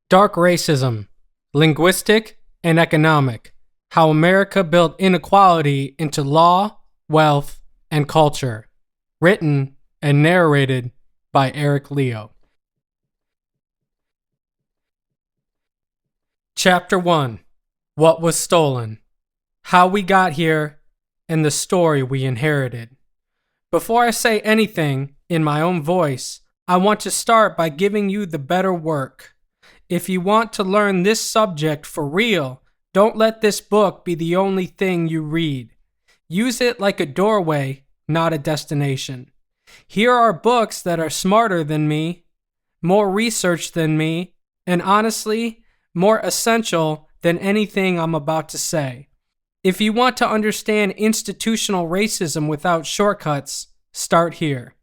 Dark Racism, Linguistic and Economic, How America Built Inequality into Law, Wealth, and Culture. Written and narrated by Eric Leo. Chapter 1. What Was Stolen? How We Got Here, and the Story We Inherited. Before I say anything in my own voice, I want to start by giving you the better work. If you want to learn this subject for real, don't let this book be the only thing you read. Use it like a doorway, not a destination. Here are books that are smarter than me, more researched than me, and honestly, more essential than anything I'm about to say. If you want to understand institutional racism without shortcuts, start here.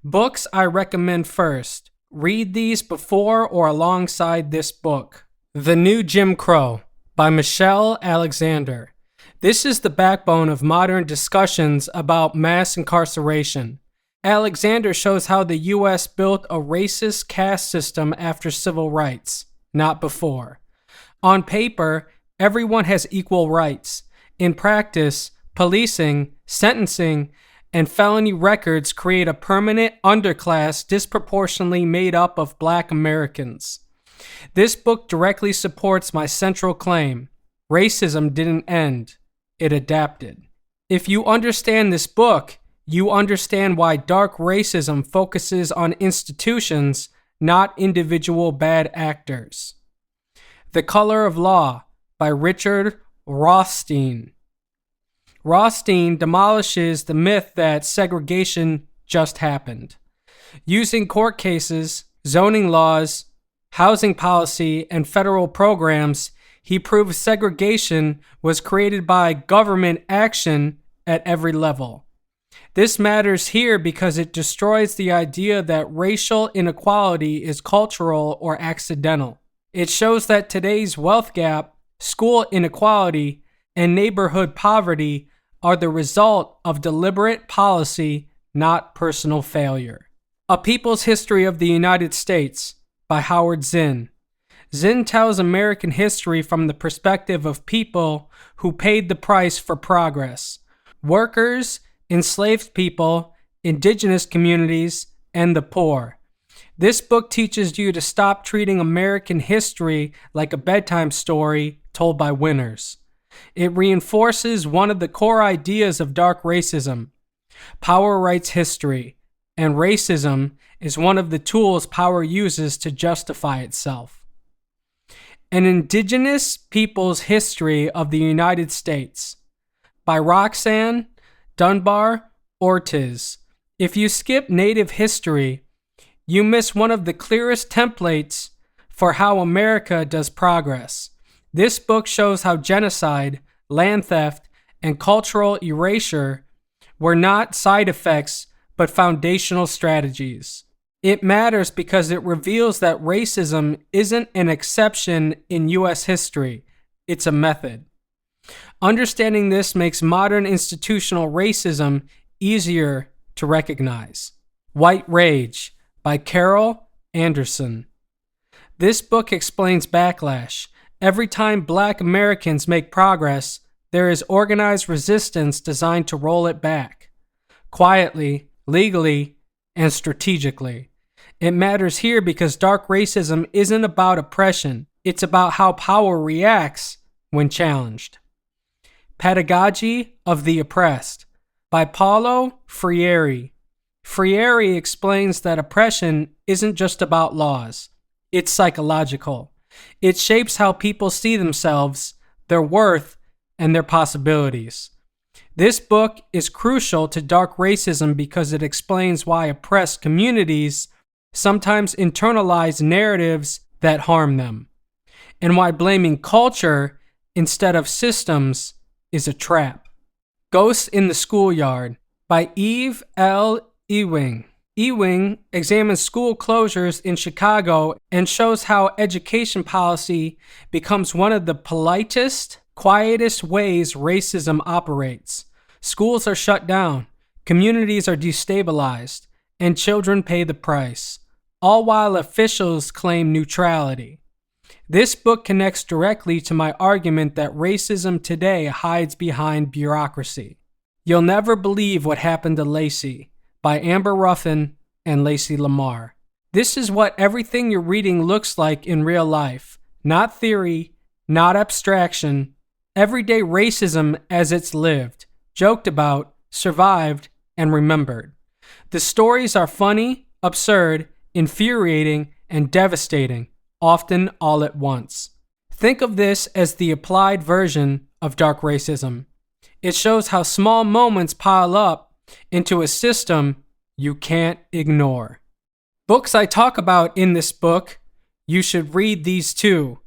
Books I recommend first. Read these before or alongside this book. The New Jim Crow by Michelle Alexander. This is the backbone of modern discussions about mass incarceration. Alexander shows how the U.S. built a racist caste system after civil rights, not before. On paper, everyone has equal rights. In practice, policing, sentencing, and felony records create a permanent underclass disproportionately made up of Black Americans. This book directly supports my central claim. Racism didn't end. It adapted. If you understand this book, you understand why dark racism focuses on institutions, not individual bad actors. The Color of Law by Richard Rothstein. Rothstein demolishes the myth that segregation just happened. Using court cases, zoning laws, housing policy, and federal programs, he proves segregation was created by government action at every level. This matters here because it destroys the idea that racial inequality is cultural or accidental. It shows that today's wealth gap, school inequality, and neighborhood poverty are the result of deliberate policy, not personal failure. A People's History of the United States by Howard Zinn. Zinn tells American history from the perspective of people who paid the price for progress: workers, enslaved people, indigenous communities, and the poor. This book teaches you to stop treating American history like a bedtime story told by winners. It reinforces one of the core ideas of dark racism. Power writes history, and racism is one of the tools power uses to justify itself. An Indigenous People's History of the United States by Roxanne Dunbar Ortiz. If you skip Native history, you miss one of the clearest templates for how America does progress. This book shows how genocide, land theft, and cultural erasure were not side effects but foundational strategies. It matters because it reveals that racism isn't an exception in U.S. history, it's a method. Understanding this makes modern institutional racism easier to recognize. White Rage by Carol Anderson. This book explains backlash. Every time Black Americans make progress, there is organized resistance designed to roll it back. Quietly, legally, and strategically. It matters here because dark racism isn't about oppression. It's about how power reacts when challenged. Pedagogy of the Oppressed by Paulo Freire. Freire explains that oppression isn't just about laws. It's psychological. It shapes how people see themselves, their worth, and their possibilities. This book is crucial to dark racism because it explains why oppressed communities sometimes internalize narratives that harm them, and why blaming culture instead of systems is a trap. Ghosts in the Schoolyard by Eve L. Ewing. Ewing examines school closures in Chicago and shows how education policy becomes one of the politest, quietest ways racism operates. Schools are shut down, communities are destabilized, and children pay the price, all while officials claim neutrality. This book connects directly to my argument that racism today hides behind bureaucracy. You'll never believe what happened to Lacey by Amber Ruffin and Lacey Lamar. This is what everything you're reading looks like in real life. Not theory, not abstraction. Everyday racism as it's lived, joked about, survived, and remembered. The stories are funny, absurd, infuriating, and devastating, often all at once. Think of this as the applied version of dark racism. It shows how small moments pile up into a system you can't ignore. Books I talk about in this book, you should read these too.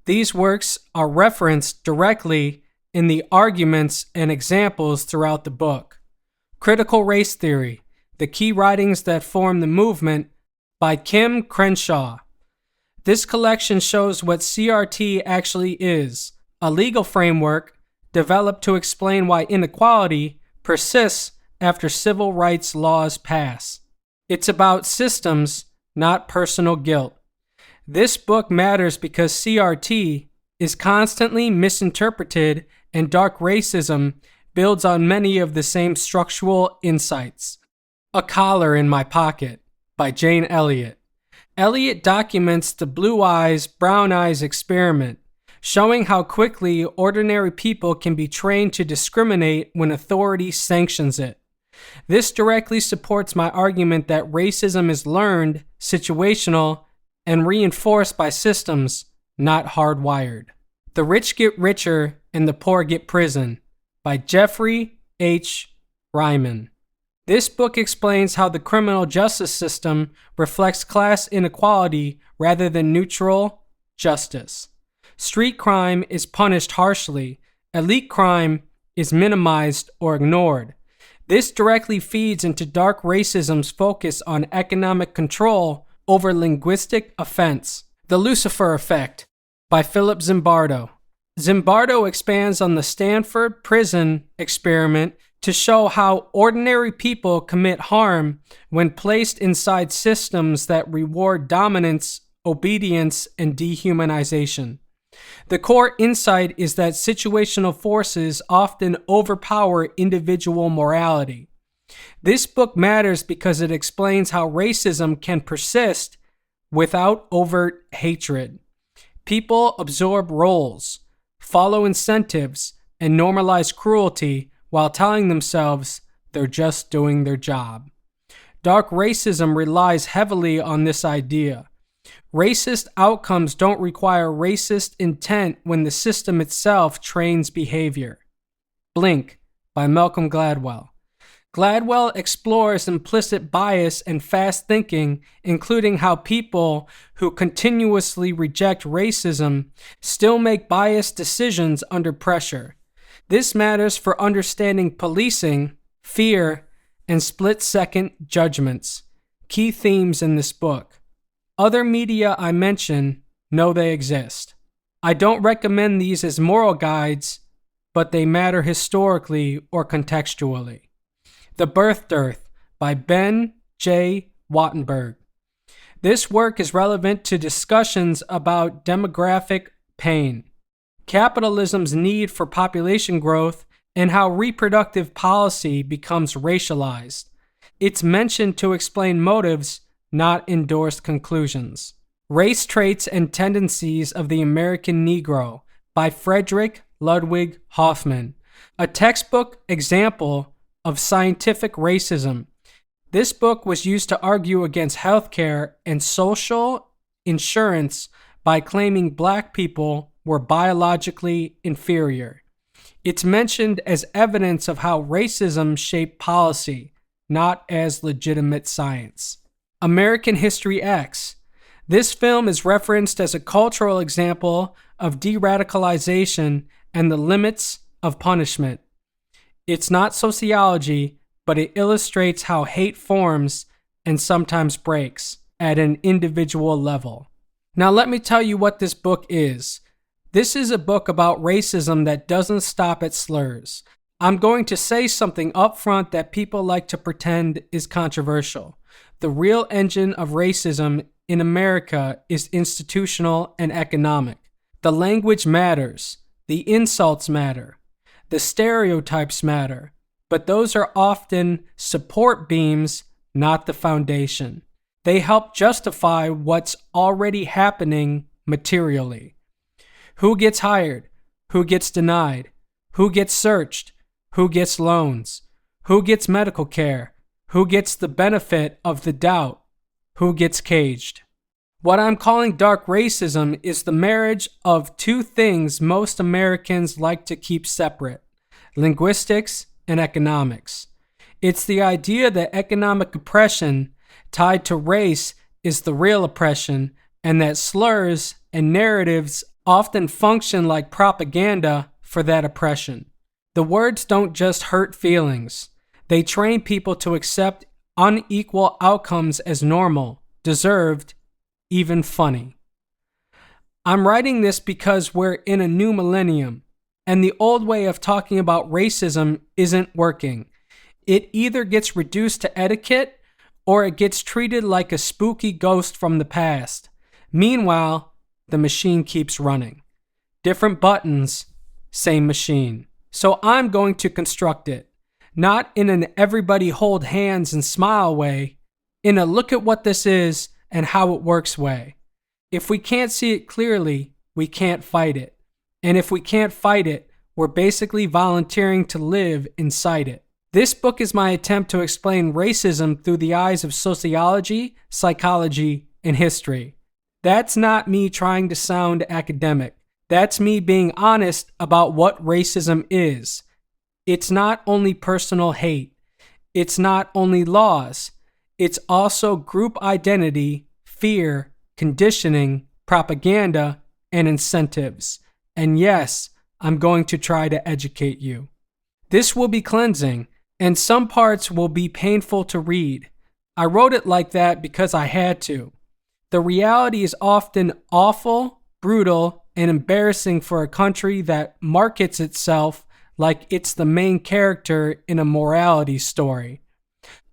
These works are referenced directly in the arguments and examples throughout the book. Critical Race Theory, The Key Writings That Form the Movement by Kim Crenshaw. This collection shows what CRT actually is, a legal framework developed to explain why inequality persists after civil rights laws pass. It's about systems, not personal guilt. This book matters because CRT is constantly misinterpreted and dark racism builds on many of the same structural insights. A Collar in My Pocket by Jane Elliott. Elliott documents the blue eyes, brown eyes experiment, showing how quickly ordinary people can be trained to discriminate when authority sanctions it. This directly supports my argument that racism is learned, situational, and reinforced by systems, not hardwired. The Rich Get Richer and the Poor Get Prison by Jeffrey H. Ryman. This book explains how the criminal justice system reflects class inequality rather than neutral justice. Street crime is punished harshly. Elite crime is minimized or ignored. This directly feeds into dark racism's focus on economic control over linguistic offense. The Lucifer Effect by Philip Zimbardo. Zimbardo expands on the Stanford prison experiment to show how ordinary people commit harm when placed inside systems that reward dominance, obedience, and dehumanization. The core insight is that situational forces often overpower individual morality. This book matters because it explains how racism can persist without overt hatred. People absorb roles, follow incentives, and normalize cruelty while telling themselves they're just doing their job. Dark racism relies heavily on this idea. Racist outcomes don't require racist intent when the system itself trains behavior. Blink by Malcolm Gladwell. Gladwell explores implicit bias and fast thinking, including how people who continuously reject racism still make biased decisions under pressure. This matters for understanding policing, fear, and split-second judgments, key themes in this book. Other media I mention know they exist. I don't recommend these as moral guides, but they matter historically or contextually. The Birth Dearth by Ben J. Wattenberg. This work is relevant to discussions about demographic pain, capitalism's need for population growth, and how reproductive policy becomes racialized. It's mentioned to explain motives, not endorsed conclusions. Race Traits and Tendencies of the American Negro by Frederick Ludwig Hoffman, a textbook example of scientific racism. This book was used to argue against healthcare and social insurance by claiming black people were biologically inferior. It's mentioned as evidence of how racism shaped policy, not as legitimate science. American History X. This film is referenced as a cultural example of de-radicalization and the limits of punishment. It's not sociology, but it illustrates how hate forms and sometimes breaks at an individual level. Now let me tell you what this book is. This is a book about racism that doesn't stop at slurs. I'm going to say something up front that people like to pretend is controversial. The real engine of racism in America is institutional and economic. The language matters. The insults matter. The stereotypes matter. But those are often support beams, not the foundation. They help justify what's already happening materially. Who gets hired? Who gets denied? Who gets searched? Who gets loans? Who gets medical care? Who gets the benefit of the doubt? Who gets caged? What I'm calling dark racism is the marriage of two things most Americans like to keep separate: linguistics and economics. It's the idea that economic oppression tied to race is the real oppression, and that slurs and narratives often function like propaganda for that oppression. The words don't just hurt feelings. They train people to accept unequal outcomes as normal, deserved, even funny. I'm writing this because we're in a new millennium, and the old way of talking about racism isn't working. It either gets reduced to etiquette or it gets treated like a spooky ghost from the past. Meanwhile, the machine keeps running. Different buttons, same machine. So I'm going to construct it, not in an everybody hold hands and smile way, in a look at what this is and how it works way. If we can't see it clearly, we can't fight it. And if we can't fight it, we're basically volunteering to live inside it. This book is my attempt to explain racism through the eyes of sociology, psychology, and history. That's not me trying to sound academic. That's me being honest about what racism is. It's not only personal hate. It's not only laws. It's also group identity, fear, conditioning, propaganda, and incentives. And yes, I'm going to try to educate you. This will be cleansing, and some parts will be painful to read. I wrote it like that because I had to. The reality is often awful, brutal, and embarrassing for a country that markets itself like it's the main character in a morality story.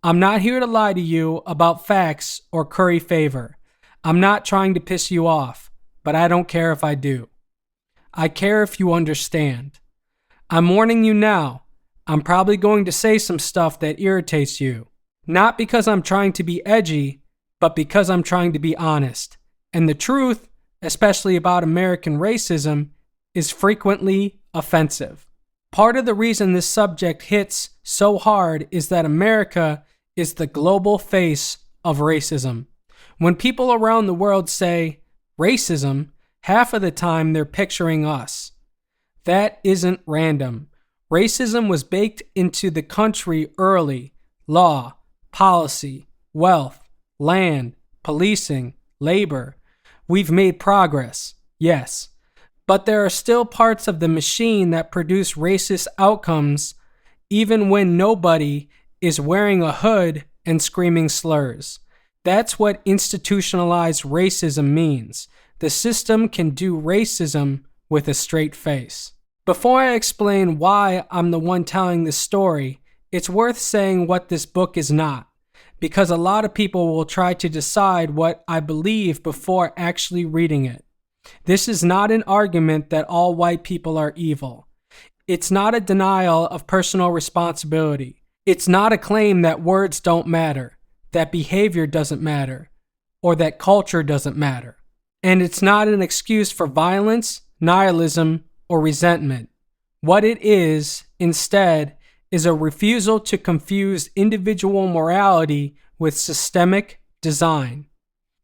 I'm not here to lie to you about facts or curry favor. I'm not trying to piss you off, but I don't care if I do. I care if you understand. I'm warning you now. I'm probably going to say some stuff that irritates you. Not because I'm trying to be edgy, but because I'm trying to be honest. And the truth, especially about American racism, is frequently offensive. Part of the reason this subject hits so hard is that America is the global face of racism. When people around the world say racism, half of the time they're picturing us. That isn't random. Racism was baked into the country early. Law, policy, wealth, land, policing, labor. We've made progress, yes. But there are still parts of the machine that produce racist outcomes even when nobody is wearing a hood and screaming slurs. That's what institutionalized racism means. The system can do racism with a straight face. Before I explain why I'm the one telling this story, it's worth saying what this book is not, because a lot of people will try to decide what I believe before actually reading it. This is not an argument that all white people are evil. It's not a denial of personal responsibility. It's not a claim that words don't matter, that behavior doesn't matter, or that culture doesn't matter. And it's not an excuse for violence, nihilism, or resentment. What it is, instead, is a refusal to confuse individual morality with systemic design.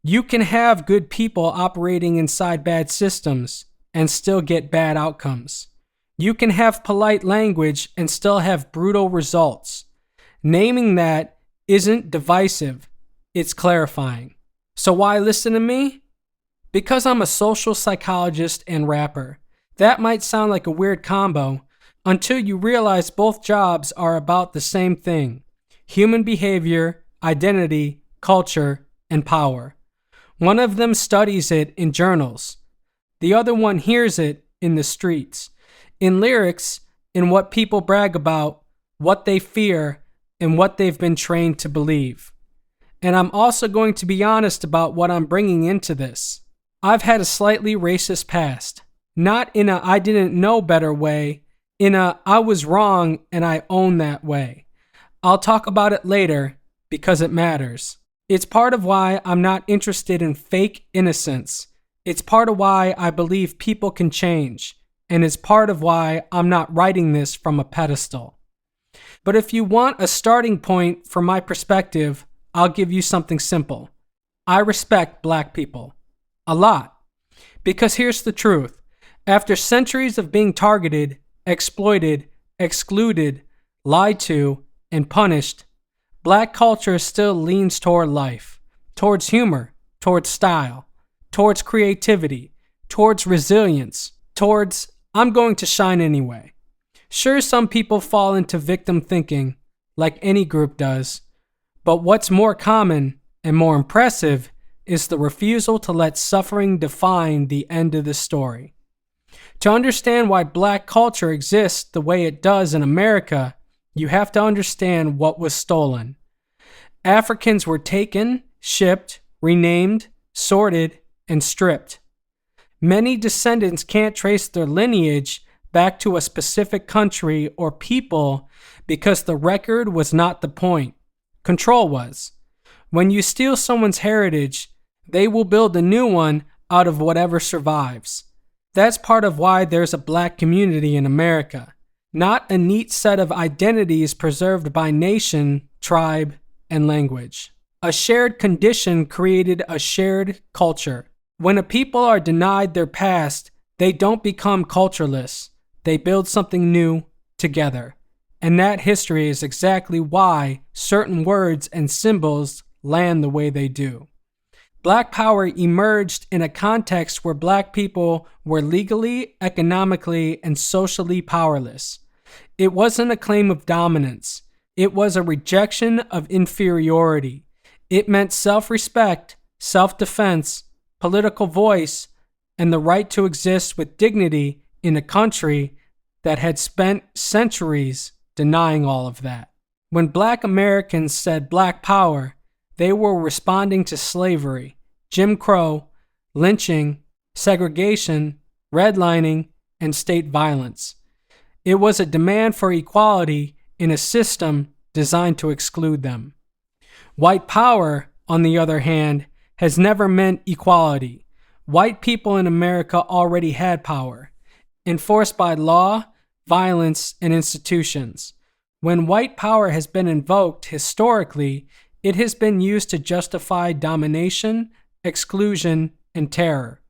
You can have good people operating inside bad systems and still get bad outcomes. You can have polite language and still have brutal results. Naming that isn't divisive, it's clarifying. So why listen to me? Because I'm a social psychologist and rapper. That might sound like a weird combo until you realize both jobs are about the same thing: human behavior, identity, culture, and power. One of them studies it in journals. The other one hears it in the streets, in lyrics, in what people brag about, what they fear, and what they've been trained to believe. And I'm also going to be honest about what I'm bringing into this. I've had a slightly racist past. Not in a I didn't know better way, in a I was wrong and I own that way. I'll talk about it later because it matters. It's part of why I'm not interested in fake innocence. It's part of why I believe people can change. And it's part of why I'm not writing this from a pedestal. But if you want a starting point from my perspective, I'll give you something simple. I respect black people. A lot. Because here's the truth. After centuries of being targeted, exploited, excluded, lied to, and punished, black culture still leans toward life, towards humor, towards style, towards creativity, towards resilience, towards I'm going to shine anyway. Sure, some people fall into victim thinking, like any group does, but what's more common and more impressive is the refusal to let suffering define the end of the story. To understand why black culture exists the way it does in America, you have to understand what was stolen. Africans were taken, shipped, renamed, sorted, and stripped. Many descendants can't trace their lineage back to a specific country or people because the record was not the point. Control was. When you steal someone's heritage, they will build a new one out of whatever survives. That's part of why there's a black community in America, not a neat set of identities preserved by nation, tribe, and language. A shared condition created a shared culture. When a people are denied their past, they don't become cultureless. They build something new together. And that history is exactly why certain words and symbols land the way they do. Black power emerged in a context where black people were legally, economically, and socially powerless. It wasn't a claim of dominance. It was a rejection of inferiority. It meant self-respect, self-defense, political voice, and the right to exist with dignity in a country that had spent centuries denying all of that. When black Americans said black power, they were responding to slavery, Jim Crow, lynching, segregation, redlining, and state violence. It was a demand for equality in a system designed to exclude them. White power, on the other hand, has never meant equality. White people in America already had power, enforced by law, violence, and institutions. When white power has been invoked historically, it has been used to justify domination, exclusion, and terror.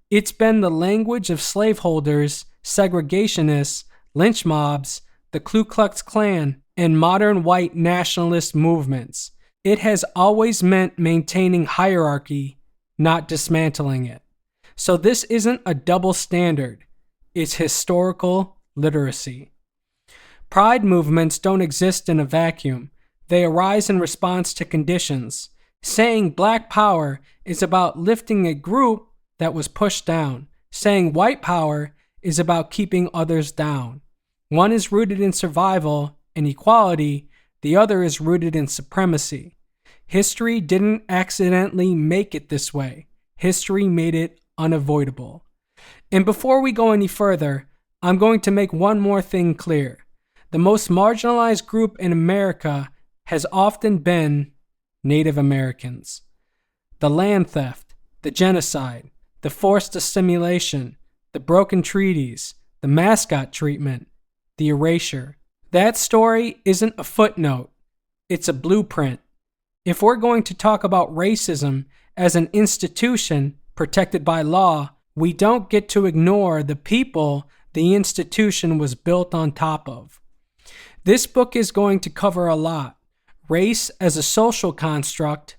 It's been the language of slaveholders, segregationists, lynch mobs, the Ku Klux Klan, and modern white nationalist movements. It has always meant maintaining hierarchy, not dismantling it. So this isn't a double standard. It's historical literacy. Pride movements don't exist in a vacuum. They arise in response to conditions. Saying black power is about lifting a group that was pushed down. Saying white power is about keeping others down. One is rooted in survival and equality. The other is rooted in supremacy. History didn't accidentally make it this way. History made it unavoidable. And before we go any further, I'm going to make one more thing clear. The most marginalized group in America has often been Native Americans. The land theft, the genocide, the forced assimilation, the broken treaties, the mascot treatment, the erasure. That story isn't a footnote. It's a blueprint. If we're going to talk about racism as an institution protected by law, we don't get to ignore the people the institution was built on top of. This book is going to cover a lot. Race as a social construct,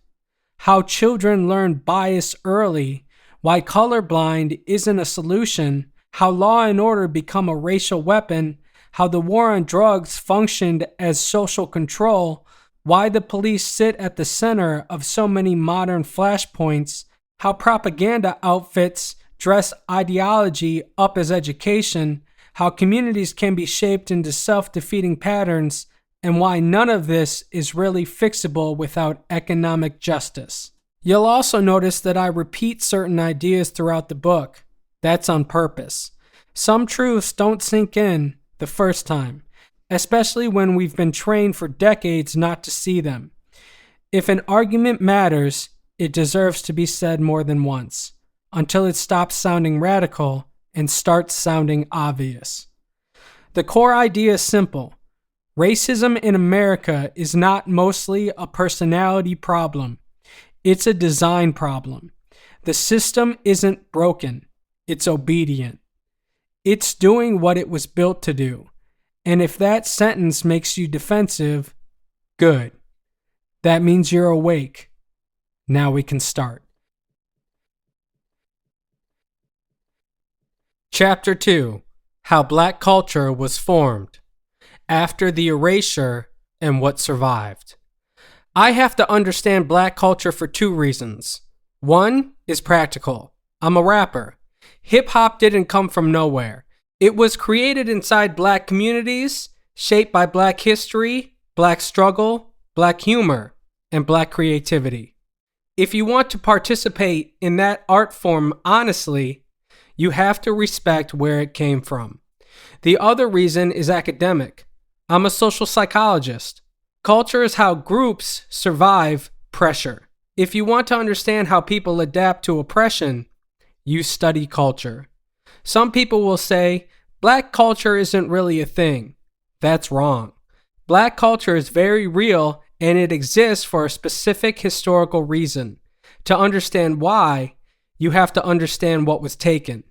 how children learn bias early, why colorblind isn't a solution, how law and order become a racial weapon, how the war on drugs functioned as social control, why the police sit at the center of so many modern flashpoints, how propaganda outfits dress ideology up as education, how communities can be shaped into self-defeating patterns, and why none of this is really fixable without economic justice. You'll also notice that I repeat certain ideas throughout the book. That's on purpose. Some truths don't sink in the first time, especially when we've been trained for decades not to see them. If an argument matters, it deserves to be said more than once, until it stops sounding radical and starts sounding obvious. The core idea is simple. Racism in America is not mostly a personality problem. It's a design problem. The system isn't broken. It's obedient. It's doing what it was built to do. And if that sentence makes you defensive, good. That means you're awake. Now we can start. Chapter 2. How Black Culture Was Formed. After the Erasure and What Survived. I have to understand Black culture for two reasons. One is practical. I'm a rapper. Hip-hop didn't come from nowhere. It was created inside Black communities, shaped by Black history, Black struggle, Black humor, and Black creativity. If you want to participate in that art form honestly, you have to respect where it came from. The other reason is academic. I'm a social psychologist. Culture is how groups survive pressure. If you want to understand how people adapt to oppression, you study culture. Some people will say, Black culture isn't really a thing. That's wrong. Black culture is very real and it exists for a specific historical reason. To understand why, you have to understand what was taken.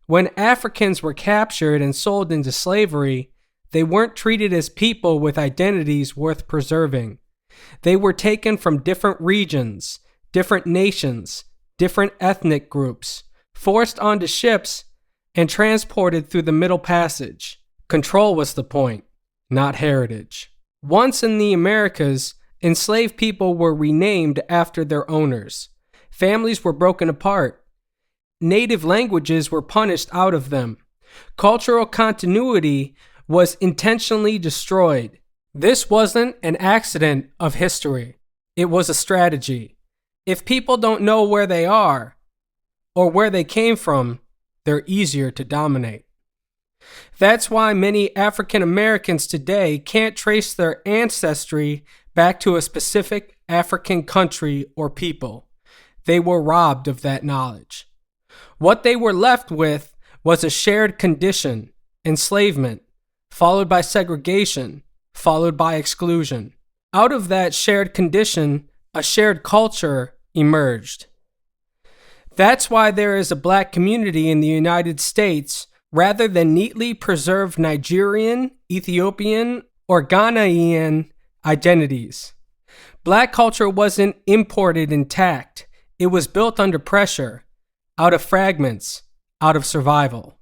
When Africans were captured and sold into slavery, they weren't treated as people with identities worth preserving. They were taken from different regions, different nations, different ethnic groups, forced onto ships, and transported through the Middle Passage. Control was the point, not heritage. Once in the Americas, enslaved people were renamed after their owners. Families were broken apart. Native languages were punished out of them. Cultural continuity was intentionally destroyed. This wasn't an accident of history. It was a strategy. If people don't know where they are or where they came from, they're easier to dominate. That's why many African Americans today can't trace their ancestry back to a specific African country or people. They were robbed of that knowledge. What they were left with was a shared condition, enslavement, followed by segregation, followed by exclusion. Out of that shared condition, a shared culture emerged. That's why there is a Black community in the United States rather than neatly preserved Nigerian, Ethiopian, or Ghanaian identities. Black culture wasn't imported intact. It was built under pressure, out of fragments, out of survival.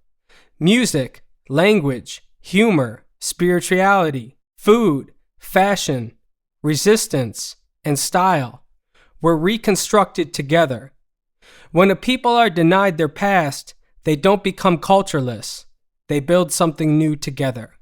Music, language, humor, spirituality, food, fashion, resistance, and style were reconstructed together. When a people are denied their past, they don't become cultureless. They build something new together.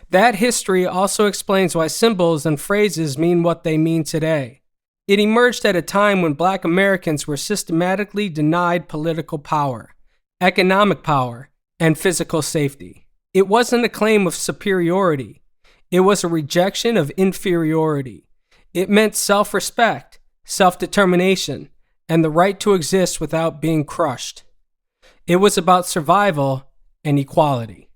That history also explains why symbols and phrases mean what they mean today. It emerged at a time when Black Americans were systematically denied political power, economic power, and physical safety. It wasn't a claim of superiority. It was a rejection of inferiority. It meant self-respect, self-determination, and the right to exist without being crushed. It was about survival and equality.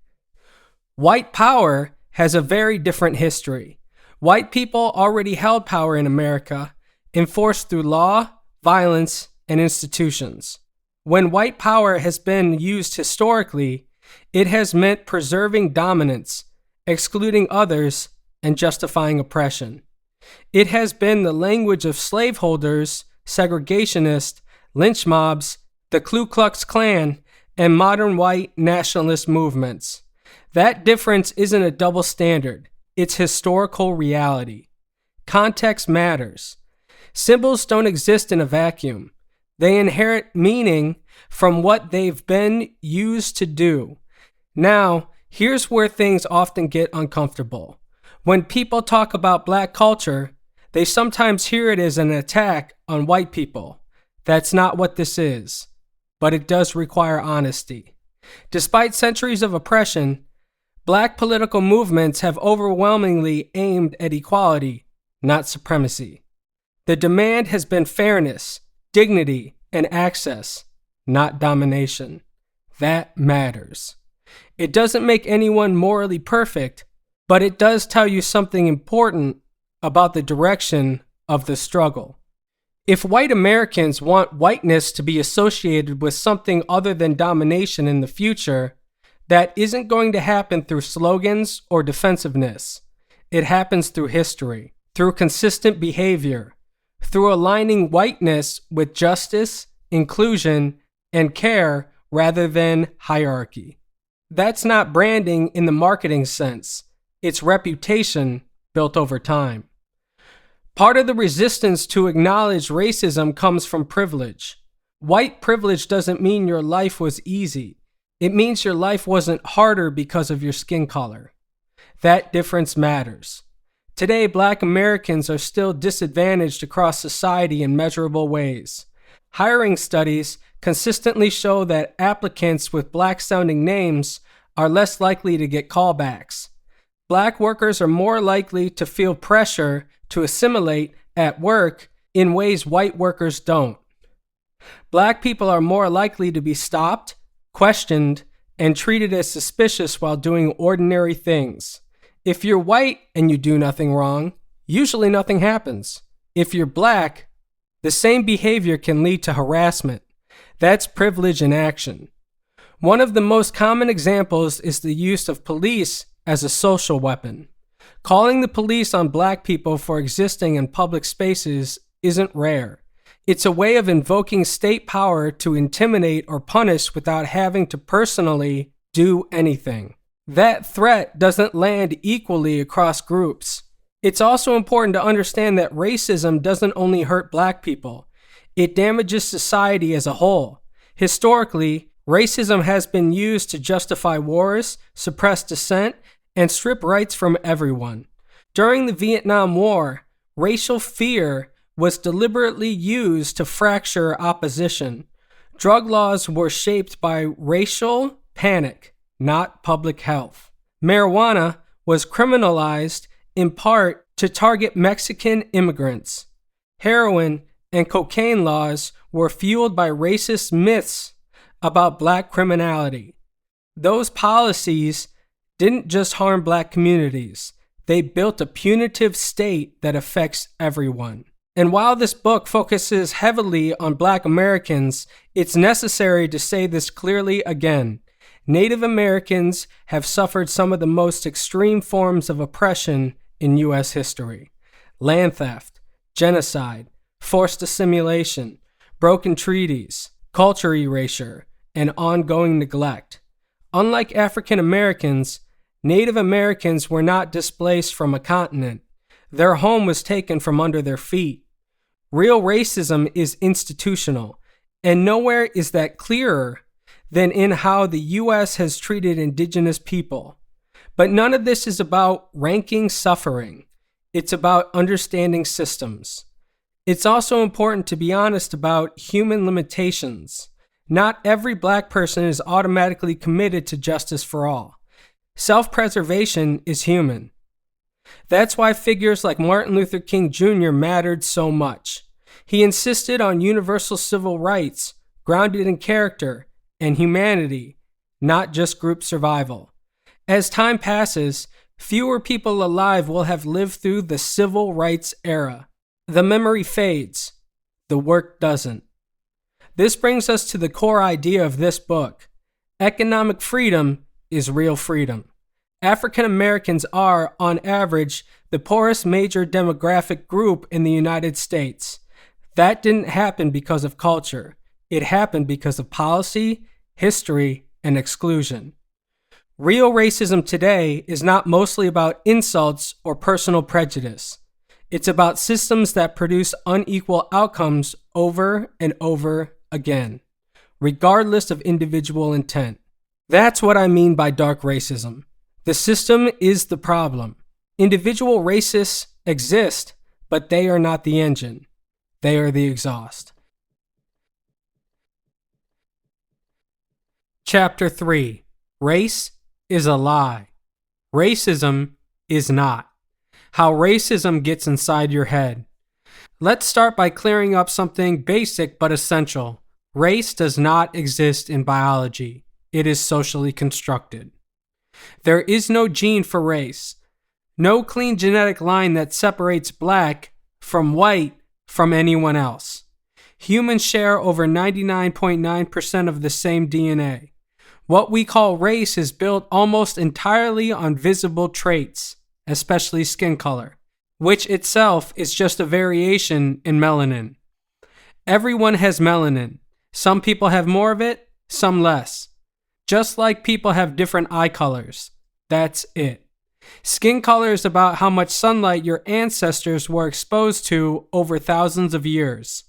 White power has a very different history. White people already held power in America, enforced through law, violence, and institutions. When white power has been used historically, it has meant preserving dominance, excluding others, and justifying oppression. It has been the language of slaveholders, segregationists, lynch mobs, the Ku Klux Klan, and modern white nationalist movements. That difference isn't a double standard. It's historical reality. Context matters. Symbols don't exist in a vacuum. They inherit meaning from what they've been used to do. Now, here's where things often get uncomfortable. When people talk about black culture, they sometimes hear it as an attack on white people. That's not what this is, but it does require honesty. Despite centuries of oppression, black political movements have overwhelmingly aimed at equality, not supremacy. The demand has been fairness, dignity, and access, not domination. That matters. It doesn't make anyone morally perfect, but it does tell you something important about the direction of the struggle. If white Americans want whiteness to be associated with something other than domination in the future, that isn't going to happen through slogans or defensiveness. It happens through history, through consistent behavior, through aligning whiteness with justice, inclusion, and care rather than hierarchy. That's not branding in the marketing sense. It's reputation built over time. Part of the resistance to acknowledge racism comes from privilege. White privilege doesn't mean your life was easy. It means your life wasn't harder because of your skin color. That difference matters. Today, black Americans are still disadvantaged across society in measurable ways. Hiring studies consistently show that applicants with black-sounding names are less likely to get callbacks. Black workers are more likely to feel pressure to assimilate at work in ways white workers don't. Black people are more likely to be stopped, questioned, and treated as suspicious while doing ordinary things. If you're white and you do nothing wrong, usually nothing happens. If you're black, the same behavior can lead to harassment. That's privilege in action. One of the most common examples is the use of police as a social weapon. Calling the police on black people for existing in public spaces isn't rare. It's a way of invoking state power to intimidate or punish without having to personally do anything. That threat doesn't land equally across groups. It's also important to understand that racism doesn't only hurt black people. It damages society as a whole. Historically, racism has been used to justify wars, suppress dissent, and strip rights from everyone. During the Vietnam War, racial fear was deliberately used to fracture opposition. Drug laws were shaped by racial panic, not public health. Marijuana was criminalized in part to target Mexican immigrants. Heroin and cocaine laws were fueled by racist myths about black criminality. Those policies didn't just harm black communities. They built a punitive state that affects everyone. And while this book focuses heavily on black Americans, it's necessary to say this clearly again. Native Americans have suffered some of the most extreme forms of oppression in U.S. history. Land theft, genocide, forced assimilation, broken treaties, culture erasure, and ongoing neglect. Unlike African Americans, Native Americans were not displaced from a continent. Their home was taken from under their feet. Real racism is institutional, and nowhere is that clearer than in how the U.S. has treated indigenous people. But none of this is about ranking suffering. It's about understanding systems. It's also important to be honest about human limitations. Not every black person is automatically committed to justice for all. Self-preservation is human. That's why figures like Martin Luther King Jr. mattered so much. He insisted on universal civil rights, grounded in character and humanity, not just group survival. As time passes, fewer people alive will have lived through the civil rights era. The memory fades. The work doesn't. This brings us to the core idea of this book. Economic freedom is real freedom. African Americans are, on average, the poorest major demographic group in the United States. That didn't happen because of culture. It happened because of policy, history, and exclusion. Real racism today is not mostly about insults or personal prejudice. It's about systems that produce unequal outcomes over and over again, regardless of individual intent. That's what I mean by dark racism. The system is the problem. Individual racists exist, but they are not the engine. They are the exhaust. Chapter 3. Race is a lie. Racism is not. How racism gets inside your head. Let's start by clearing up something basic but essential. Race does not exist in biology. It is socially constructed. There is no gene for race. No clean genetic line that separates black from white from anyone else. Humans share over 99.9% of the same DNA. What we call race is built almost entirely on visible traits, especially skin color, which itself is just a variation in melanin. Everyone has melanin. Some people have more of it, some less. Just like people have different eye colors. That's it. Skin color is about how much sunlight your ancestors were exposed to over thousands of years.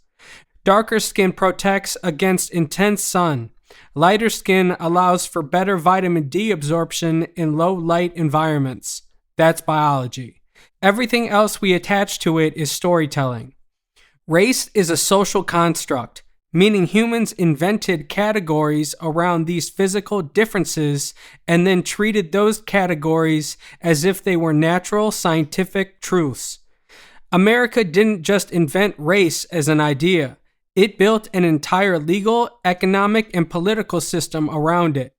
Darker skin protects against intense sun. Lighter skin allows for better vitamin D absorption in low light environments. That's biology. Everything else we attach to it is storytelling. Race is a social construct, meaning humans invented categories around these physical differences and then treated those categories as if they were natural scientific truths. America didn't just invent race as an idea. It built an entire legal, economic, and political system around it.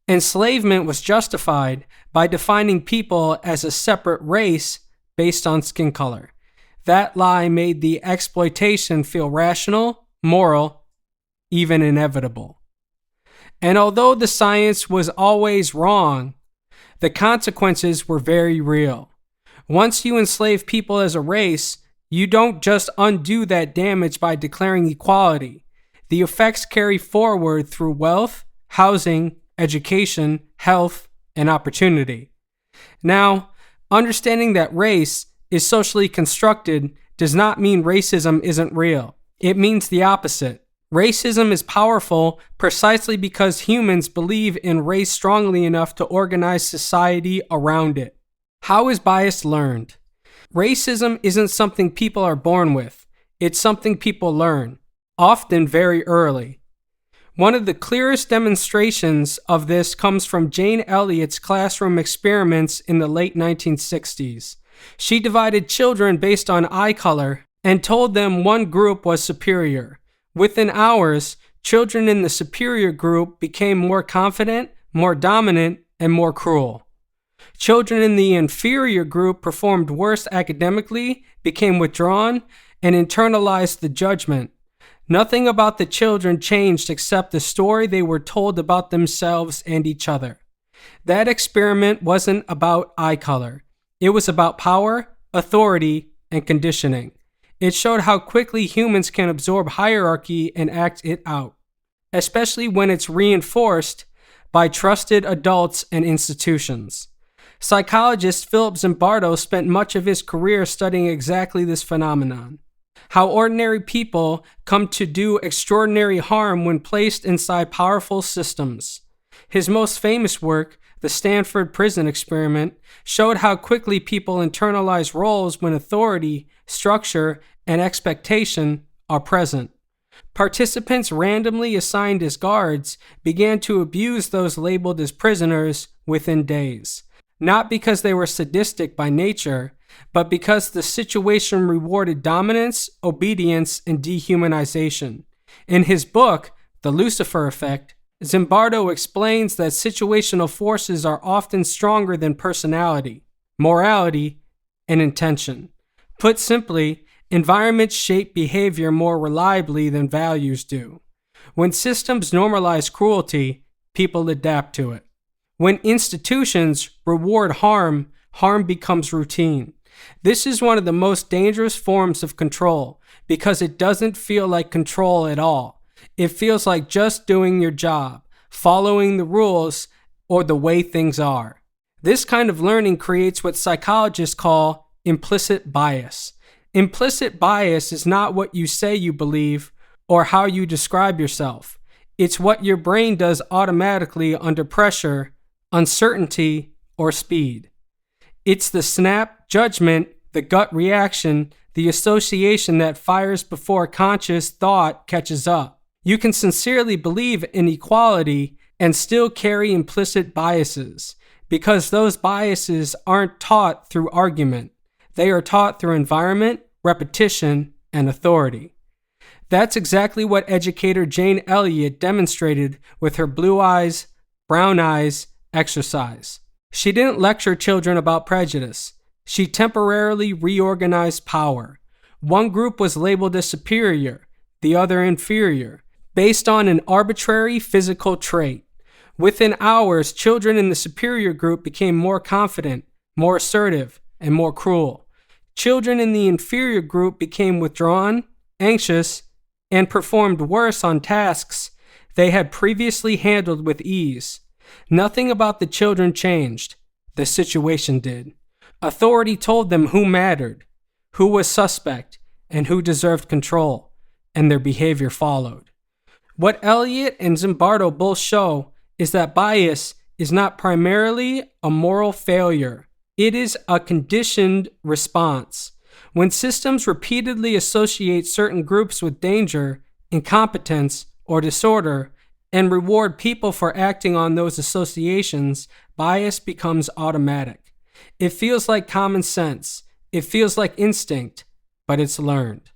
Enslavement was justified by defining people as a separate race based on skin color. That lie made the exploitation feel rational, moral, even inevitable. And although the science was always wrong, the consequences were very real. Once you enslave people as a race, you don't just undo that damage by declaring equality. The effects carry forward through wealth, housing, education, health, and opportunity. Now, understanding that race is socially constructed does not mean racism isn't real. It means the opposite. Racism is powerful precisely because humans believe in race strongly enough to organize society around it. How is bias learned? Racism isn't something people are born with. It's something people learn, often very early. One of the clearest demonstrations of this comes from Jane Elliott's classroom experiments in the late 1960s. She divided children based on eye color and told them one group was superior. Within hours, children in the superior group became more confident, more dominant, and more cruel. Children in the inferior group performed worse academically, became withdrawn, and internalized the judgment. Nothing about the children changed except the story they were told about themselves and each other. That experiment wasn't about eye color. It was about power, authority, and conditioning. It showed how quickly humans can absorb hierarchy and act it out, especially when it's reinforced by trusted adults and institutions. Psychologist Philip Zimbardo spent much of his career studying exactly this phenomenon. How ordinary people come to do extraordinary harm when placed inside powerful systems. His most famous work, the Stanford Prison Experiment, showed how quickly people internalize roles when authority, structure, and expectation are present. Participants randomly assigned as guards began to abuse those labeled as prisoners within days. Not because they were sadistic by nature, but because the situation rewarded dominance, obedience, and dehumanization. In his book, The Lucifer Effect, Zimbardo explains that situational forces are often stronger than personality, morality, and intention. Put simply, environments shape behavior more reliably than values do. When systems normalize cruelty, people adapt to it. When institutions reward harm, harm becomes routine. This is one of the most dangerous forms of control because it doesn't feel like control at all. It feels like just doing your job, following the rules, or the way things are. This kind of learning creates what psychologists call implicit bias. Implicit bias is not what you say you believe or how you describe yourself. It's what your brain does automatically under pressure, uncertainty, or speed. It's the snap, judgment, the gut reaction, the association that fires before conscious thought catches up. You can sincerely believe in equality and still carry implicit biases, because those biases aren't taught through argument. They are taught through environment, repetition, and authority. That's exactly what educator Jane Elliott demonstrated with her blue eyes, brown eyes exercise. She didn't lecture children about prejudice. She temporarily reorganized power. One group was labeled as superior, the other inferior, based on an arbitrary physical trait. Within hours, children in the superior group became more confident, more assertive, and more cruel. Children in the inferior group became withdrawn, anxious, and performed worse on tasks they had previously handled with ease. Nothing about the children changed. The situation did. Authority told them who mattered, who was suspect, and who deserved control, and their behavior followed. What Elliott and Zimbardo both show is that bias is not primarily a moral failure. It is a conditioned response. When systems repeatedly associate certain groups with danger, incompetence, or disorder, and reward people for acting on those associations, bias becomes automatic. It feels like common sense. It feels like instinct, but it's learned.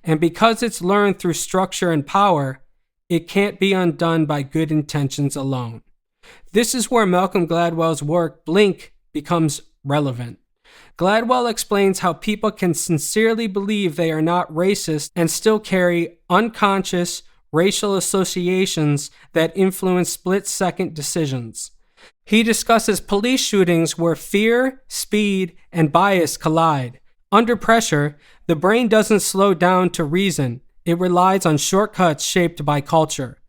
And because it's learned through structure and power, it can't be undone by good intentions alone. This is where Malcolm Gladwell's work, Blink, becomes relevant. Gladwell explains how people can sincerely believe they are not racist and still carry unconscious racial associations that influence split-second decisions. He discusses police shootings where fear, speed, and bias collide. Under pressure, the brain doesn't slow down to reason. It relies on shortcuts shaped by culture.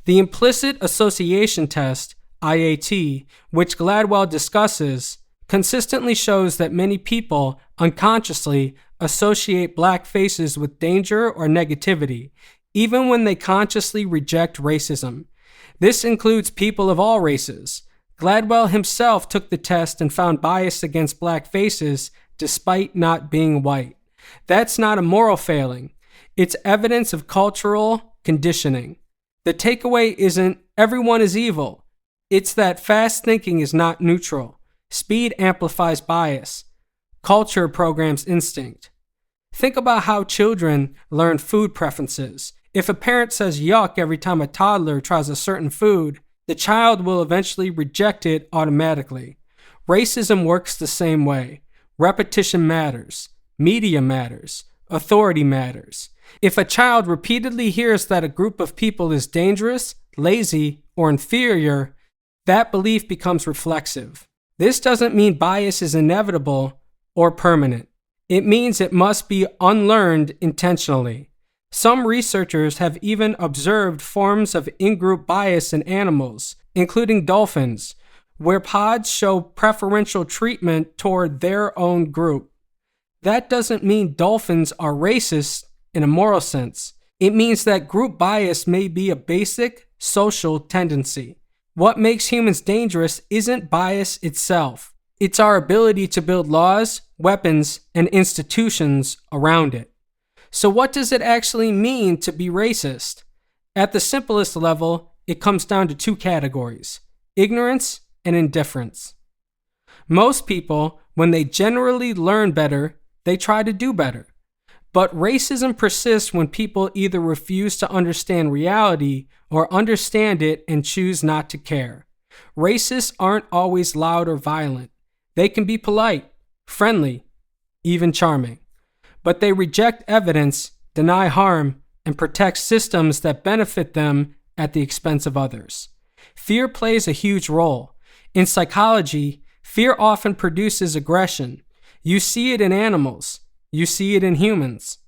The implicit association test, IAT, which Gladwell discusses, consistently shows that many people unconsciously associate black faces with danger or negativity, even when they consciously reject racism. This includes people of all races. Gladwell himself took the test and found bias against black faces despite not being white. That's not a moral failing. It's evidence of cultural conditioning. The takeaway isn't everyone is evil. It's that fast thinking is not neutral. Speed amplifies bias. Culture programs instinct. Think about how children learn food preferences. If a parent says yuck every time a toddler tries a certain food, the child will eventually reject it automatically. Racism works the same way. Repetition matters. Media matters. Authority matters. If a child repeatedly hears that a group of people is dangerous, lazy, or inferior, that belief becomes reflexive. This doesn't mean bias is inevitable or permanent. It means it must be unlearned intentionally. Some researchers have even observed forms of in-group bias in animals, including dolphins, where pods show preferential treatment toward their own group. That doesn't mean dolphins are racist in a moral sense. It means that group bias may be a basic social tendency. What makes humans dangerous isn't bias itself. It's our ability to build laws, weapons, and institutions around it. So what does it actually mean to be racist? At the simplest level, it comes down to two categories: ignorance and indifference. Most people, when they generally learn better, they try to do better. But racism persists when people either refuse to understand reality or understand it and choose not to care. Racists aren't always loud or violent. They can be polite, friendly, even charming. But they reject evidence, deny harm, and protect systems that benefit them at the expense of others. Fear plays a huge role. In psychology, fear often produces aggression. You see it in animals. You see it in humans.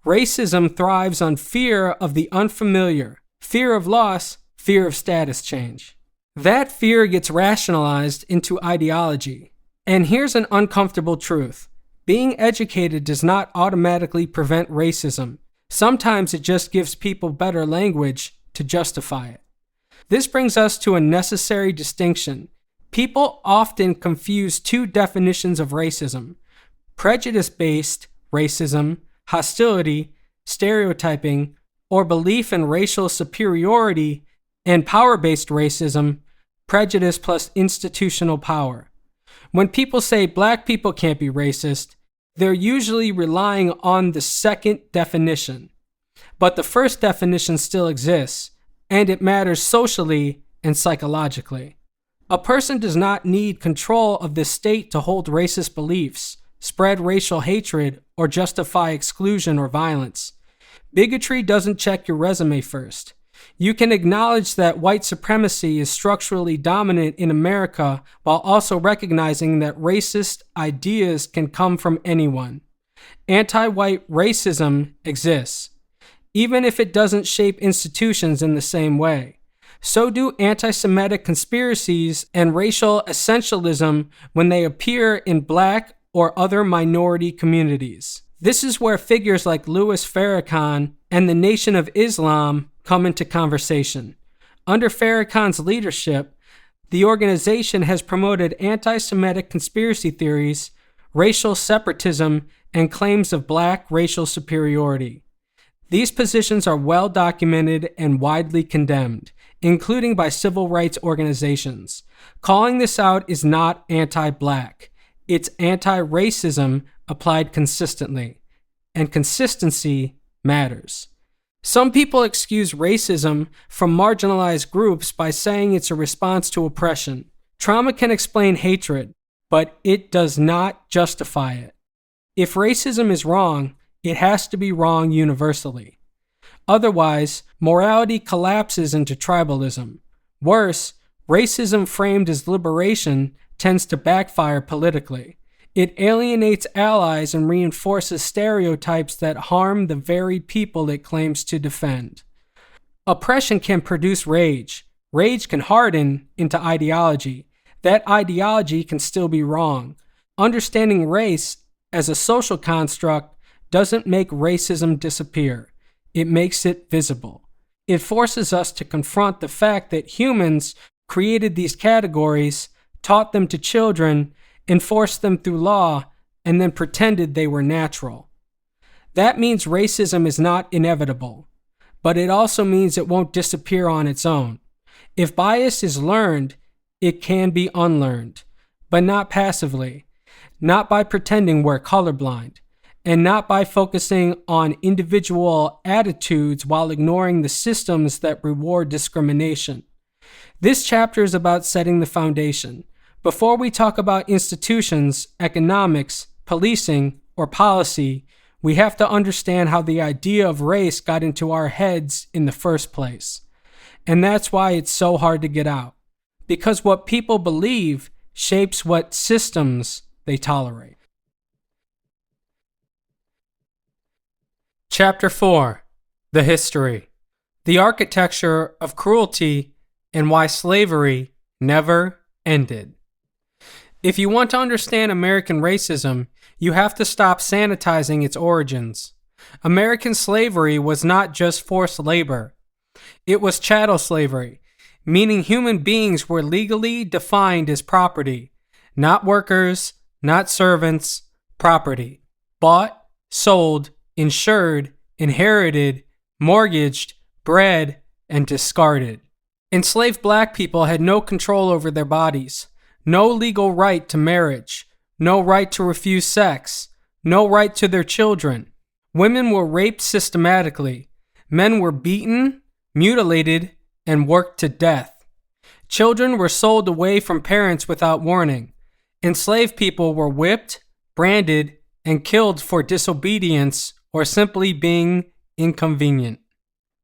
Racism thrives on fear of the unfamiliar, fear of loss, fear of status change. That fear gets rationalized into ideology. And here's an uncomfortable truth. Being educated does not automatically prevent racism. Sometimes it just gives people better language to justify it. This brings us to a necessary distinction. People often confuse two definitions of racism: prejudice-based racism, hostility, stereotyping, or belief in racial superiority, and power-based racism, prejudice plus institutional power. When people say black people can't be racist, they're usually relying on the second definition. But the first definition still exists, and it matters socially and psychologically. A person does not need control of the state to hold racist beliefs, spread racial hatred, or justify exclusion or violence. Bigotry doesn't check your resume first. You can acknowledge that white supremacy is structurally dominant in America while also recognizing that racist ideas can come from anyone. Anti-white racism exists, even if it doesn't shape institutions in the same way. So do anti-Semitic conspiracies and racial essentialism when they appear in black or other minority communities. This is where figures like Louis Farrakhan and the Nation of Islam come into conversation. Under Farrakhan's leadership, the organization has promoted anti-Semitic conspiracy theories, racial separatism, and claims of black racial superiority. These positions are well documented and widely condemned, including by civil rights organizations. Calling this out is not anti-black. It's anti-racism applied consistently. And consistency matters. Some people excuse racism from marginalized groups by saying it's a response to oppression. Trauma can explain hatred, but it does not justify it. If racism is wrong, it has to be wrong universally. Otherwise, morality collapses into tribalism. Worse, racism framed as liberation tends to backfire politically. It alienates allies and reinforces stereotypes that harm the very people it claims to defend. Oppression can produce rage. Rage can harden into ideology. That ideology can still be wrong. Understanding race as a social construct doesn't make racism disappear. It makes it visible. It forces us to confront the fact that humans created these categories, taught them to children, enforced them through law, and then pretended they were natural. That means racism is not inevitable, but it also means it won't disappear on its own. If bias is learned, it can be unlearned, but not passively, not by pretending we're colorblind, and not by focusing on individual attitudes while ignoring the systems that reward discrimination. This chapter is about setting the foundation. Before we talk about institutions, economics, policing, or policy, we have to understand how the idea of race got into our heads in the first place. And that's why it's so hard to get out. Because what people believe shapes what systems they tolerate. Chapter 4. The History. The Architecture of Cruelty and Why Slavery Never Ended. If you want to understand American racism, you have to stop sanitizing its origins. American slavery was not just forced labor. It was chattel slavery, meaning human beings were legally defined as property, not workers, not servants, property. Bought, sold, insured, inherited, mortgaged, bred, and discarded. Enslaved black people had no control over their bodies, no legal right to marriage, no right to refuse sex, no right to their children. Women were raped systematically. Men were beaten, mutilated, and worked to death. Children were sold away from parents without warning. Enslaved people were whipped, branded, and killed for disobedience or simply being inconvenient.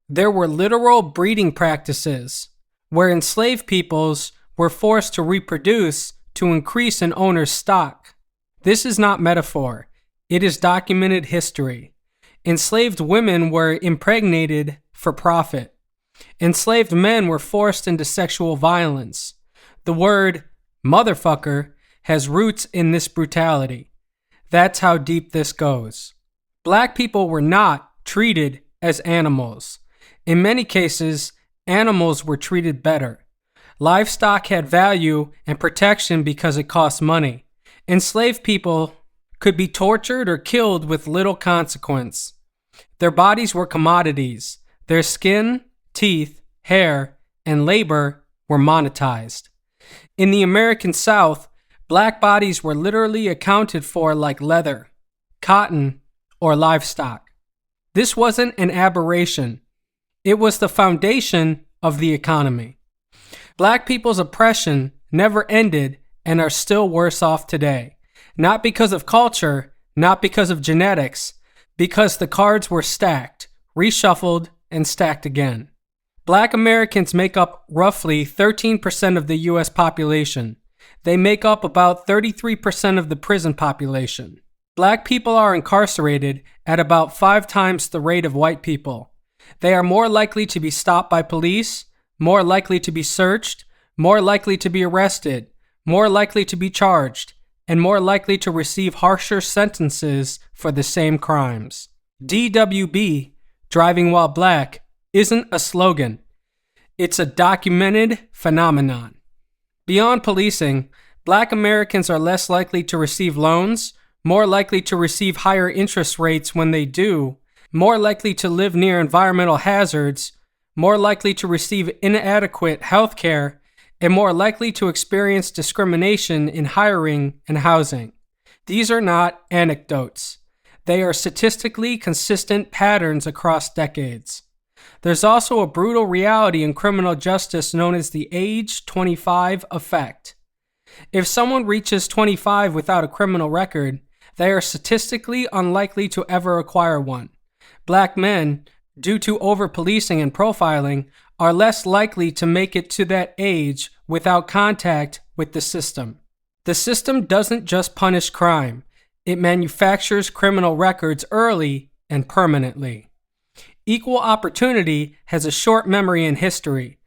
There were literal breeding practices, where enslaved peoples were forced to reproduce to increase an owner's stock. This is not metaphor. It is documented history. Enslaved women were impregnated for profit. Enslaved men were forced into sexual violence. The word motherfucker has roots in this brutality. That's how deep this goes. Black people were not treated as animals. In many cases, animals were treated better. Livestock had value and protection because it cost money. Enslaved people could be tortured or killed with little consequence. Their bodies were commodities. Their skin, teeth, hair, and labor were monetized. In the American South, black bodies were literally accounted for like leather, cotton, or livestock. This wasn't an aberration. It was the foundation of the economy. Black people's oppression never ended and are still worse off today. Not because of culture, not because of genetics, because the cards were stacked, reshuffled, and stacked again. Black Americans make up roughly 13% of the U.S. population. They make up about 33% of the prison population. Black people are incarcerated at about 5 times the rate of white people. They are more likely to be stopped by police, more likely to be searched, more likely to be arrested, more likely to be charged, and more likely to receive harsher sentences for the same crimes. DWB, driving while black, isn't a slogan. It's a documented phenomenon. Beyond policing, black Americans are less likely to receive loans, more likely to receive higher interest rates when they do, more likely to live near environmental hazards, more likely to receive inadequate health care, and more likely to experience discrimination in hiring and housing. These are not anecdotes. They are statistically consistent patterns across decades. There's also a brutal reality in criminal justice known as the age 25 effect. If someone reaches 25 without a criminal record, they are statistically unlikely to ever acquire one. Black men, due to over-policing and profiling, are less likely to make it to that age without contact with the system. The system doesn't just punish crime, it manufactures criminal records early and permanently. Equal opportunity has a short memory in history.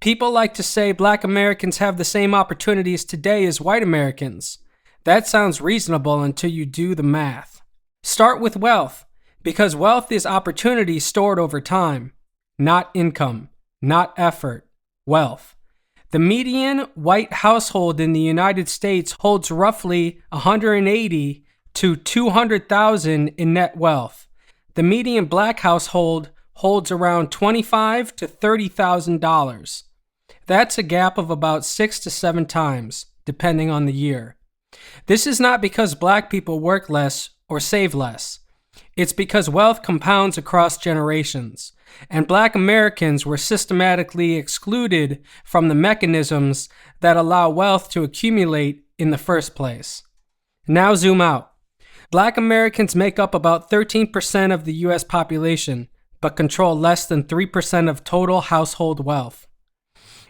People like to say black Americans have the same opportunities today as white Americans. That sounds reasonable until you do the math. Start with wealth, because wealth is opportunity stored over time, not income, not effort, wealth. The median white household in the United States holds roughly $180,000 to $200,000 in net wealth. The median black household holds around $25,000 to $30,000. That's a gap of about 6 to 7 times, depending on the year. This is not because black people work less or save less. It's because wealth compounds across generations, and black Americans were systematically excluded from the mechanisms that allow wealth to accumulate in the first place. Now zoom out. Black Americans make up about 13% of the U.S. population, but control less than 3% of total household wealth.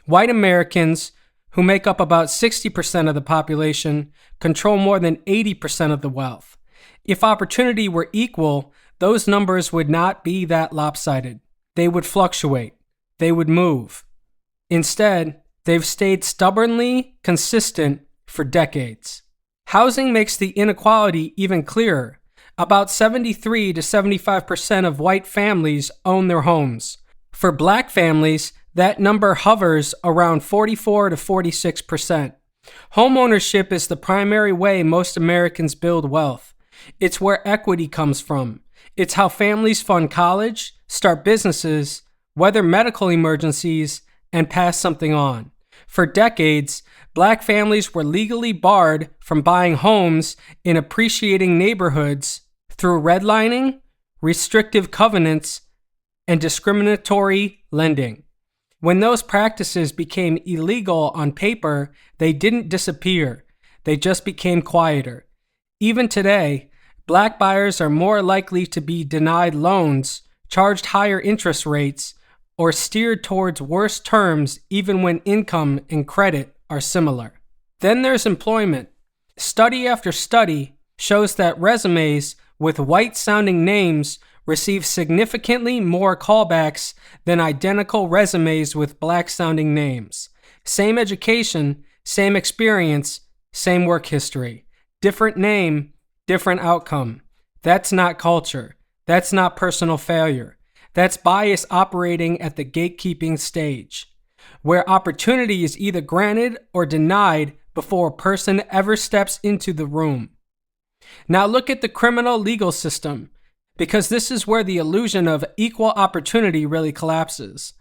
White Americans, who make up about 60% of the population, control more than 80% of the wealth. If opportunity were equal, those numbers would not be that lopsided. They would fluctuate. They would move. Instead, they've stayed stubbornly consistent for decades. Housing makes the inequality even clearer. About 73 to 75% of white families own their homes. For black families, that number hovers around 44 to 46%. Homeownership is the primary way most Americans build wealth. It's where equity comes from. It's how families fund college, start businesses, weather medical emergencies, and pass something on. For decades, black families were legally barred from buying homes in appreciating neighborhoods through redlining, restrictive covenants, and discriminatory lending. When those practices became illegal on paper, they didn't disappear. They just became quieter. Even today, black buyers are more likely to be denied loans, charged higher interest rates, or steered towards worse terms even when income and credit are similar. Then there's employment. Study after study shows that resumes with white-sounding names receive significantly more callbacks than identical resumes with black-sounding names. Same education, same experience, same work history. Different name, different outcome. That's not culture. That's not personal failure. That's bias operating at the gatekeeping stage. where opportunity is either granted or denied before a person ever steps into the room. Now look at the criminal legal system, because this is where the illusion of equal opportunity really collapses.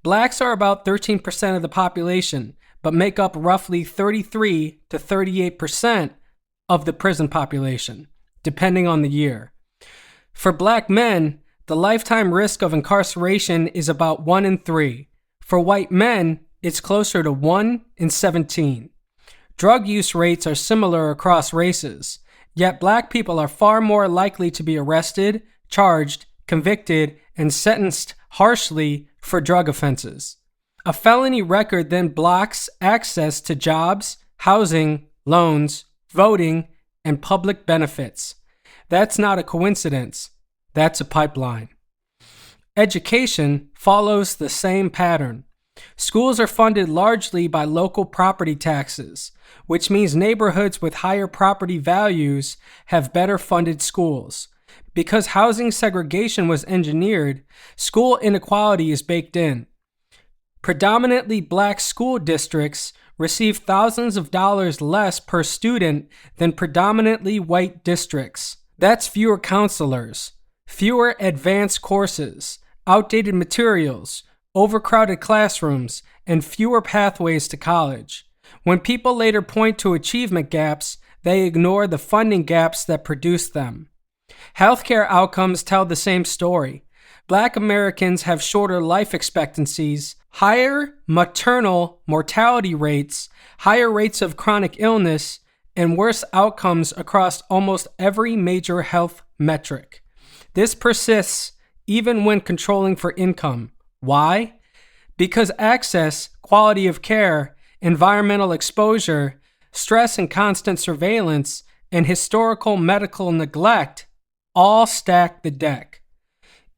Blacks are about 13% of the population, but make up roughly 33 to 38% of the prison population, depending on the year. For black men, the lifetime risk of incarceration is about 1 in 3. For white men, it's closer to 1 in 17. Drug use rates are similar across races, yet black people are far more likely to be arrested, charged, convicted, and sentenced harshly for drug offenses. A felony record then blocks access to jobs, housing, loans, voting, and public benefits. That's not a coincidence. That's a pipeline. Education follows the same pattern. Schools are funded largely by local property taxes, which means neighborhoods with higher property values have better funded schools. Because housing segregation was engineered, school inequality is baked in. Predominantly black school districts receive thousands of dollars less per student than predominantly white districts. That's fewer counselors, fewer advanced courses, outdated materials, overcrowded classrooms, and fewer pathways to college. When people later point to achievement gaps, they ignore the funding gaps that produce them. Healthcare outcomes tell the same story. Black Americans have shorter life expectancies, higher maternal mortality rates, higher rates of chronic illness, and worse outcomes across almost every major health metric. This persists even when controlling for income. Why? Because access, quality of care, environmental exposure, stress and constant surveillance, and historical medical neglect all stack the deck.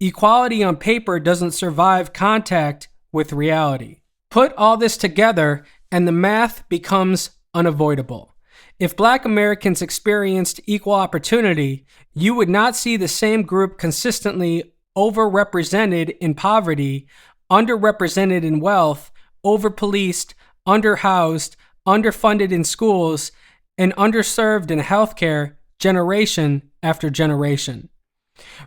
Equality on paper doesn't survive contact with reality. Put all this together, and the math becomes unavoidable. If Black Americans experienced equal opportunity, you would not see the same group consistently overrepresented in poverty, underrepresented in wealth, overpoliced, underhoused, underfunded in schools, and underserved in healthcare generation after generation.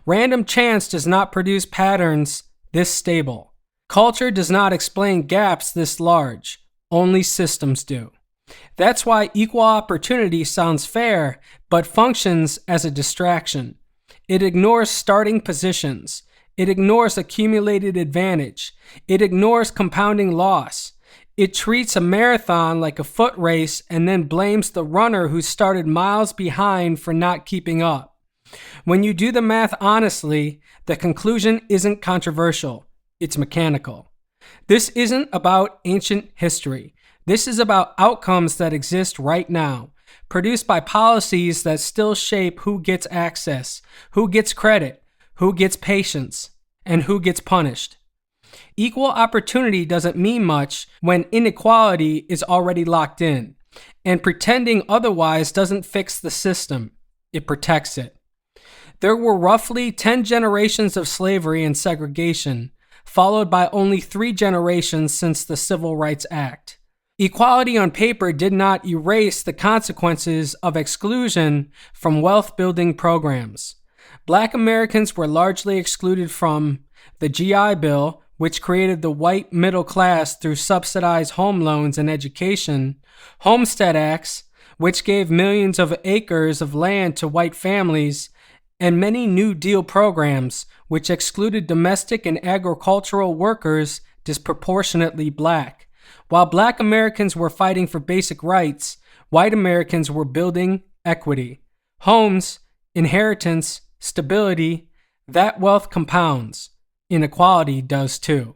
Random chance does not produce patterns this stable. Culture does not explain gaps this large. Only systems do. That's why equal opportunity sounds fair, but functions as a distraction. It ignores starting positions. It ignores accumulated advantage. It ignores compounding loss. It treats a marathon like a foot race and then blames the runner who started miles behind for not keeping up. When you do the math honestly, the conclusion isn't controversial. It's mechanical. This isn't about ancient history. This is about outcomes that exist right now, produced by policies that still shape who gets access, who gets credit, who gets patience, and who gets punished. Equal opportunity doesn't mean much when inequality is already locked in, and pretending otherwise doesn't fix the system. It protects it. There were roughly 10 generations of slavery and segregation, followed by only 3 generations since the Civil Rights Act. Equality on paper did not erase the consequences of exclusion from wealth-building programs. Black Americans were largely excluded from the GI Bill, which created the white middle class through subsidized home loans and education, Homestead Acts, which gave millions of acres of land to white families, and many New Deal programs, which excluded domestic and agricultural workers disproportionately black. While Black Americans were fighting for basic rights, white Americans were building equity. Homes, inheritance, stability, that wealth compounds. Inequality does too.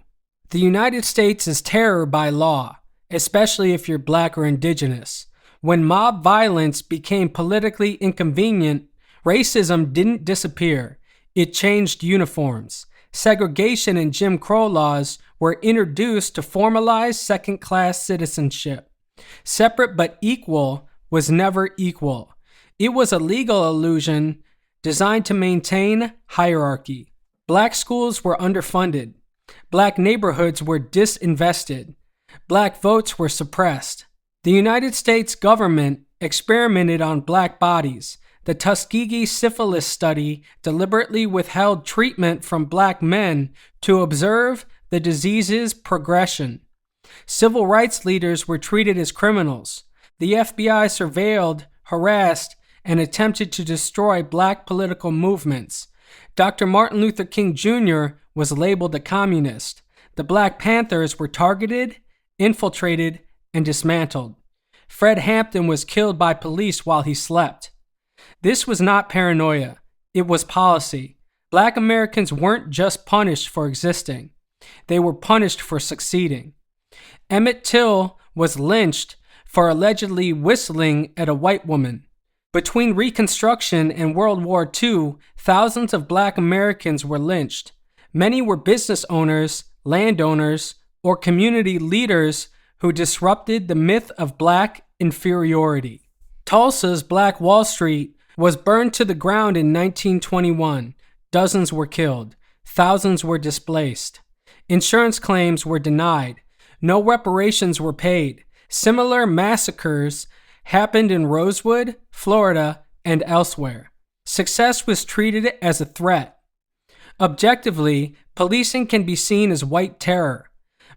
The United States is terror by law, especially if you're Black or indigenous. When mob violence became politically inconvenient, racism didn't disappear. It changed uniforms. Segregation and Jim Crow laws were introduced to formalize second-class citizenship. Separate but equal was never equal. It was a legal illusion designed to maintain hierarchy. Black schools were underfunded. Black neighborhoods were disinvested. Black votes were suppressed. The United States government experimented on black bodies. The Tuskegee syphilis study deliberately withheld treatment from black men to observe the disease's progression. Civil rights leaders were treated as criminals. The FBI surveilled, harassed, and attempted to destroy black political movements. Dr. Martin Luther King Jr. was labeled a communist. The Black Panthers were targeted, infiltrated, and dismantled. Fred Hampton was killed by police while he slept. This was not paranoia. It was policy. Black Americans weren't just punished for existing. They were punished for succeeding. Emmett Till was lynched for allegedly whistling at a white woman. Between Reconstruction and World War II, thousands of black Americans were lynched. Many were business owners, landowners, or community leaders who disrupted the myth of black inferiority. Tulsa's Black Wall Street was burned to the ground in 1921. Dozens were killed. Thousands were displaced. Insurance claims were denied. No reparations were paid. Similar massacres happened in Rosewood, Florida, and elsewhere. Success was treated as a threat. Objectively, policing can be seen as white terror.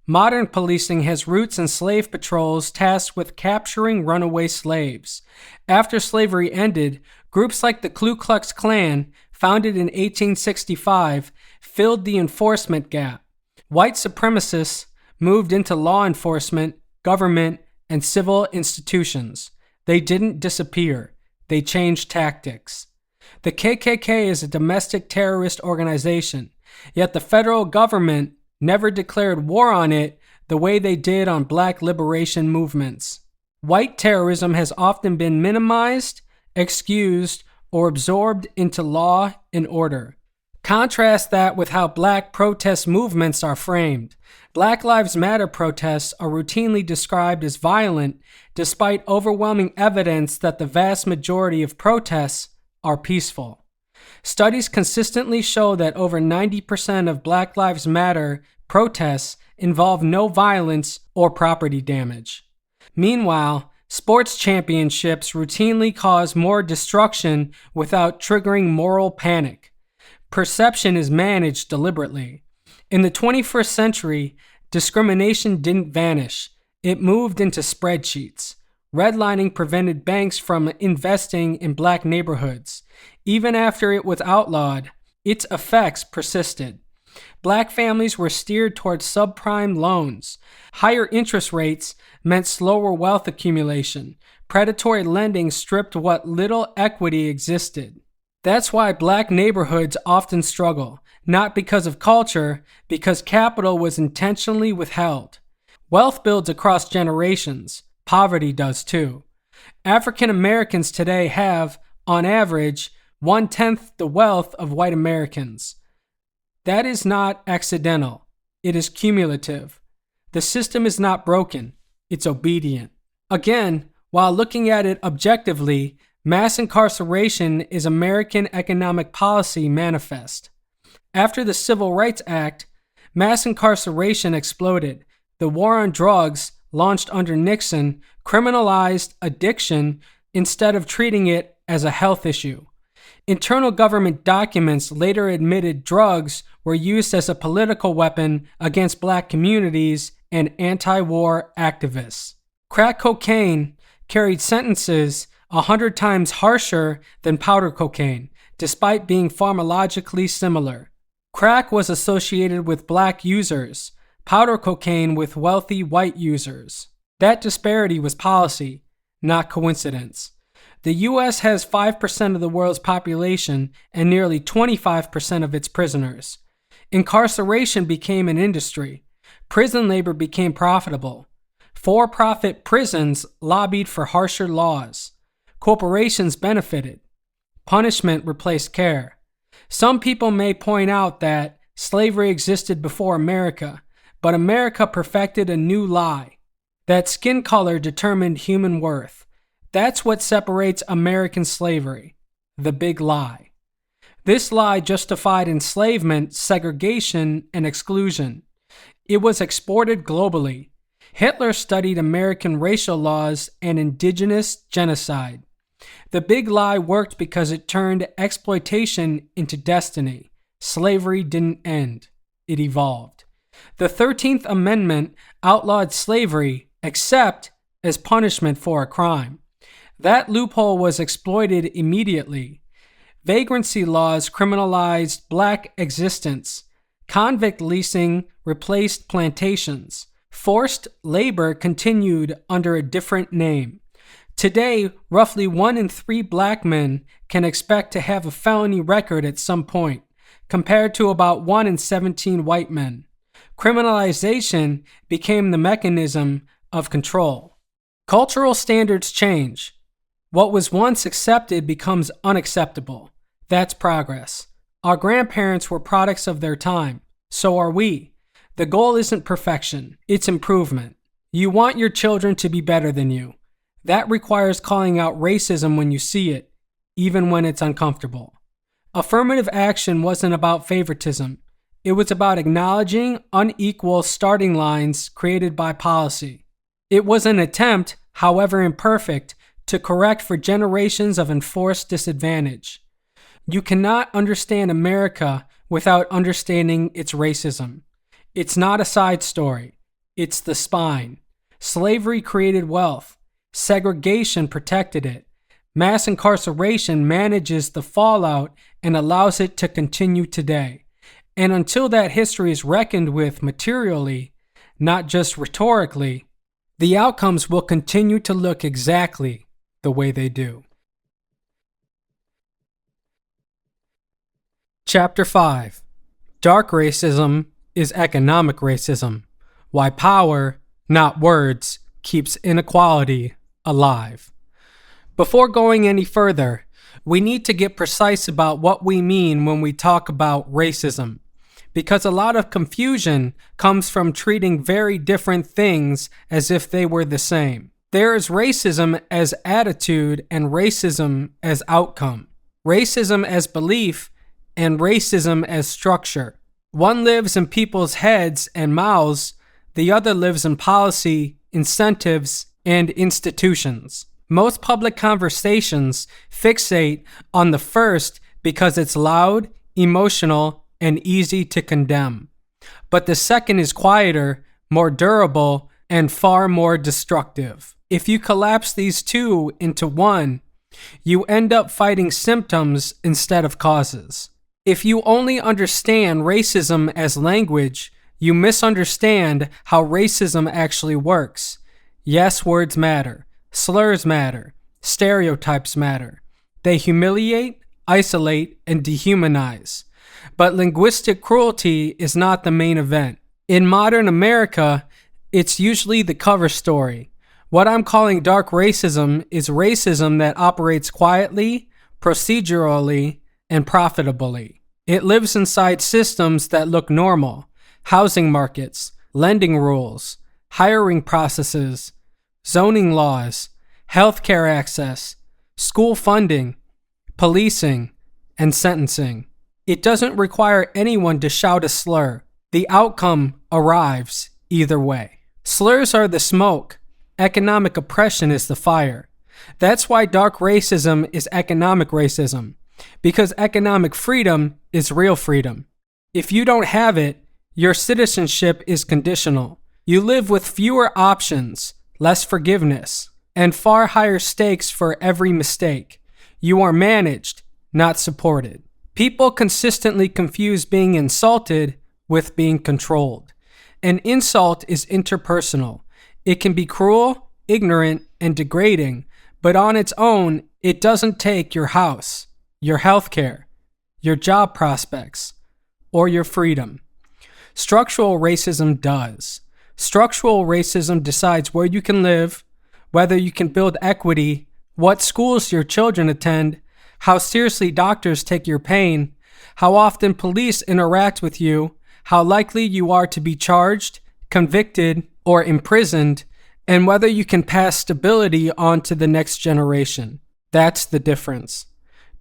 Modern policing has roots in slave patrols tasked with capturing runaway slaves. After slavery ended, groups like the Ku Klux Klan, founded in 1865, filled the enforcement gap. White supremacists moved into law enforcement, government, and civil institutions. They didn't disappear. They changed tactics. The KKK is a domestic terrorist organization, yet the federal government never declared war on it the way they did on black liberation movements. White terrorism has often been minimized, excused, or absorbed into law and order. Contrast that with how black protest movements are framed. Black Lives Matter protests are routinely described as violent, despite overwhelming evidence that the vast majority of protests are peaceful. Studies consistently show that over 90% of Black Lives Matter protests involve no violence or property damage. Meanwhile, sports championships routinely cause more destruction without triggering moral panic. Perception is managed deliberately. In the 21st century, discrimination didn't vanish. It moved into spreadsheets. Redlining prevented banks from investing in black neighborhoods. Even after it was outlawed, its effects persisted. Black families were steered towards subprime loans. Higher interest rates meant slower wealth accumulation. Predatory lending stripped what little equity existed. That's why black neighborhoods often struggle, not because of culture, because capital was intentionally withheld. Wealth builds across generations. Poverty does too. African Americans today have, on average, 1/10 the wealth of white Americans. That is not accidental. It is cumulative. The system is not broken. It's obedient. Again, while looking at it objectively, mass incarceration is American economic policy manifest. After the Civil Rights Act, mass incarceration exploded. The war on drugs, launched under Nixon, criminalized addiction instead of treating it as a health issue. Internal government documents later admitted drugs were used as a political weapon against black communities and anti-war activists. Crack cocaine carried sentences 100 times harsher than powder cocaine, despite being pharmacologically similar. Crack was associated with black users, powder cocaine with wealthy white users. That disparity was policy, not coincidence. The U.S. has 5% of the world's population and nearly 25% of its prisoners. Incarceration became an industry. Prison labor became profitable. For-profit prisons lobbied for harsher laws. Corporations benefited. Punishment replaced care. Some people may point out that slavery existed before America, but America perfected a new lie, that skin color determined human worth. That's what separates American slavery, the big lie. This lie justified enslavement, segregation, and exclusion. It was exported globally. Hitler studied American racial laws and indigenous genocide. The big lie worked because it turned exploitation into destiny. Slavery didn't end. It evolved. The 13th Amendment outlawed slavery except as punishment for a crime. That loophole was exploited immediately. Vagrancy laws criminalized black existence. Convict leasing replaced plantations. Forced labor continued under a different name. Today, roughly 1 in 3 black men can expect to have a felony record at some point, compared to about 1 in 17 white men. Criminalization became the mechanism of control. Cultural standards change. What was once accepted becomes unacceptable. That's progress. Our grandparents were products of their time. So are we. The goal isn't perfection, it's improvement. You want your children to be better than you. That requires calling out racism when you see it, even when it's uncomfortable. Affirmative action wasn't about favoritism. It was about acknowledging unequal starting lines created by policy. It was an attempt, however imperfect, to correct for generations of enforced disadvantage. You cannot understand America without understanding its racism. It's not a side story. It's the spine. Slavery created wealth. Segregation protected it. Mass incarceration manages the fallout and allows it to continue today. And until that history is reckoned with materially, not just rhetorically, the outcomes will continue to look exactly the way they do. Chapter 5. Dark Racism is Economic Racism. Why power, not words, keeps inequality alive. Before going any further, we need to get precise about what we mean when we talk about racism, because a lot of confusion comes from treating very different things as if they were the same. There is racism as attitude and racism as outcome, racism as belief and racism as structure. One lives in people's heads and mouths, the other lives in policy, incentives, and institutions. Most public conversations fixate on the first because it's loud, emotional, and easy to condemn. But the second is quieter, more durable, and far more destructive. If you collapse these two into one, you end up fighting symptoms instead of causes. If you only understand racism as language, you misunderstand how racism actually works. Yes, words matter. Slurs matter. Stereotypes matter. They humiliate, isolate, and dehumanize. But linguistic cruelty is not the main event. In modern America, it's usually the cover story. What I'm calling dark racism is racism that operates quietly, procedurally, and profitably. It lives inside systems that look normal: housing markets, lending rules, hiring processes, zoning laws, healthcare access, school funding, policing, and sentencing. It doesn't require anyone to shout a slur. The outcome arrives either way. Slurs are the smoke. Economic oppression is the fire. That's why dark racism is economic racism, because economic freedom is real freedom. If you don't have it, your citizenship is conditional. You live with fewer options, less forgiveness, and far higher stakes for every mistake. You are managed, not supported. People consistently confuse being insulted with being controlled. An insult is interpersonal. It can be cruel, ignorant, and degrading, but on its own, it doesn't take your house, your healthcare, your job prospects, or your freedom. Structural racism does. Structural racism decides where you can live, whether you can build equity, what schools your children attend, how seriously doctors take your pain, how often police interact with you, how likely you are to be charged, convicted, or imprisoned, and whether you can pass stability on to the next generation. That's the difference.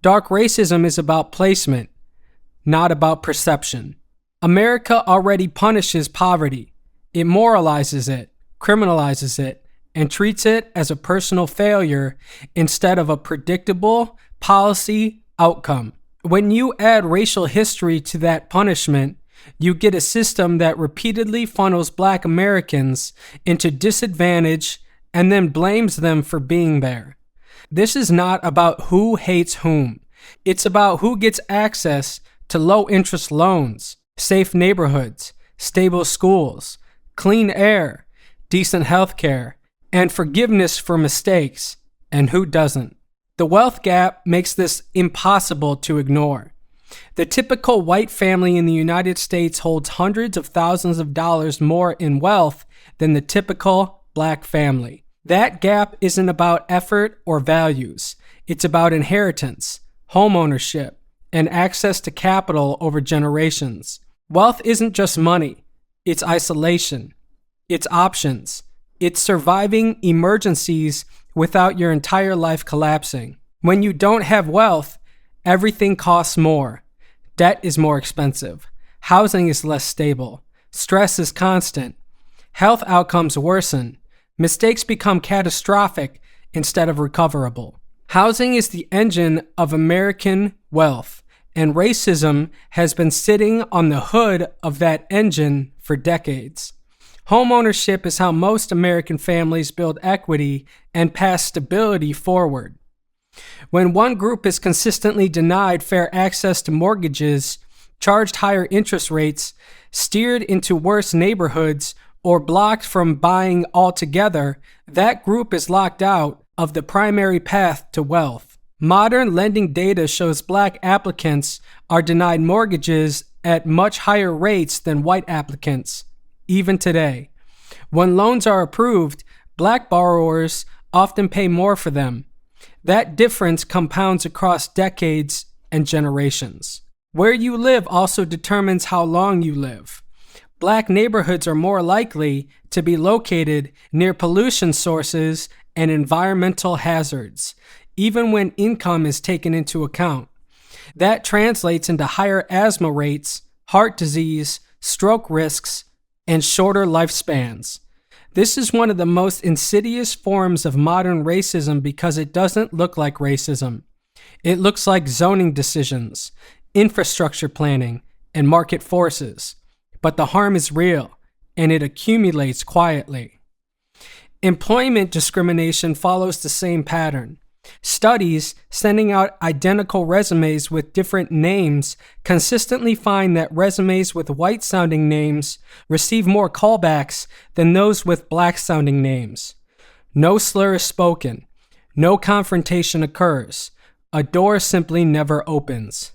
Dark racism is about placement, not about perception. America already punishes poverty. It moralizes it, criminalizes it, and treats it as a personal failure instead of a predictable policy outcome. When you add racial history to that punishment, you get a system that repeatedly funnels Black Americans into disadvantage and then blames them for being there. This is not about who hates whom. It's about who gets access to low-interest loans, safe neighborhoods, stable schools, clean air, decent health care, and forgiveness for mistakes, and who doesn't. The wealth gap makes this impossible to ignore. The typical white family in the United States holds hundreds of thousands of dollars more in wealth than the typical Black family. That gap isn't about effort or values. It's about inheritance, homeownership, and access to capital over generations. Wealth isn't just money. It's isolation. It's options. It's surviving emergencies without your entire life collapsing. When you don't have wealth, everything costs more. Debt is more expensive. Housing is less stable. Stress is constant. Health outcomes worsen. Mistakes become catastrophic instead of recoverable. Housing is the engine of American wealth, and racism has been sitting on the hood of that engine for decades. Homeownership is how most American families build equity and pass stability forward. When one group is consistently denied fair access to mortgages, charged higher interest rates, steered into worse neighborhoods, or blocked from buying altogether, that group is locked out of the primary path to wealth. Modern lending data shows Black applicants are denied mortgages at much higher rates than white applicants, even today. When loans are approved, Black borrowers often pay more for them. That difference compounds across decades and generations. Where you live also determines how long you live. Black neighborhoods are more likely to be located near pollution sources and environmental hazards, even when income is taken into account. That translates into higher asthma rates, heart disease, stroke risks, and shorter lifespans. This is one of the most insidious forms of modern racism because it doesn't look like racism. It looks like zoning decisions, infrastructure planning, and market forces. But the harm is real, and it accumulates quietly. Employment discrimination follows the same pattern. Studies sending out identical resumes with different names consistently find that resumes with white-sounding names receive more callbacks than those with Black-sounding names. No slur is spoken. No confrontation occurs. A door simply never opens.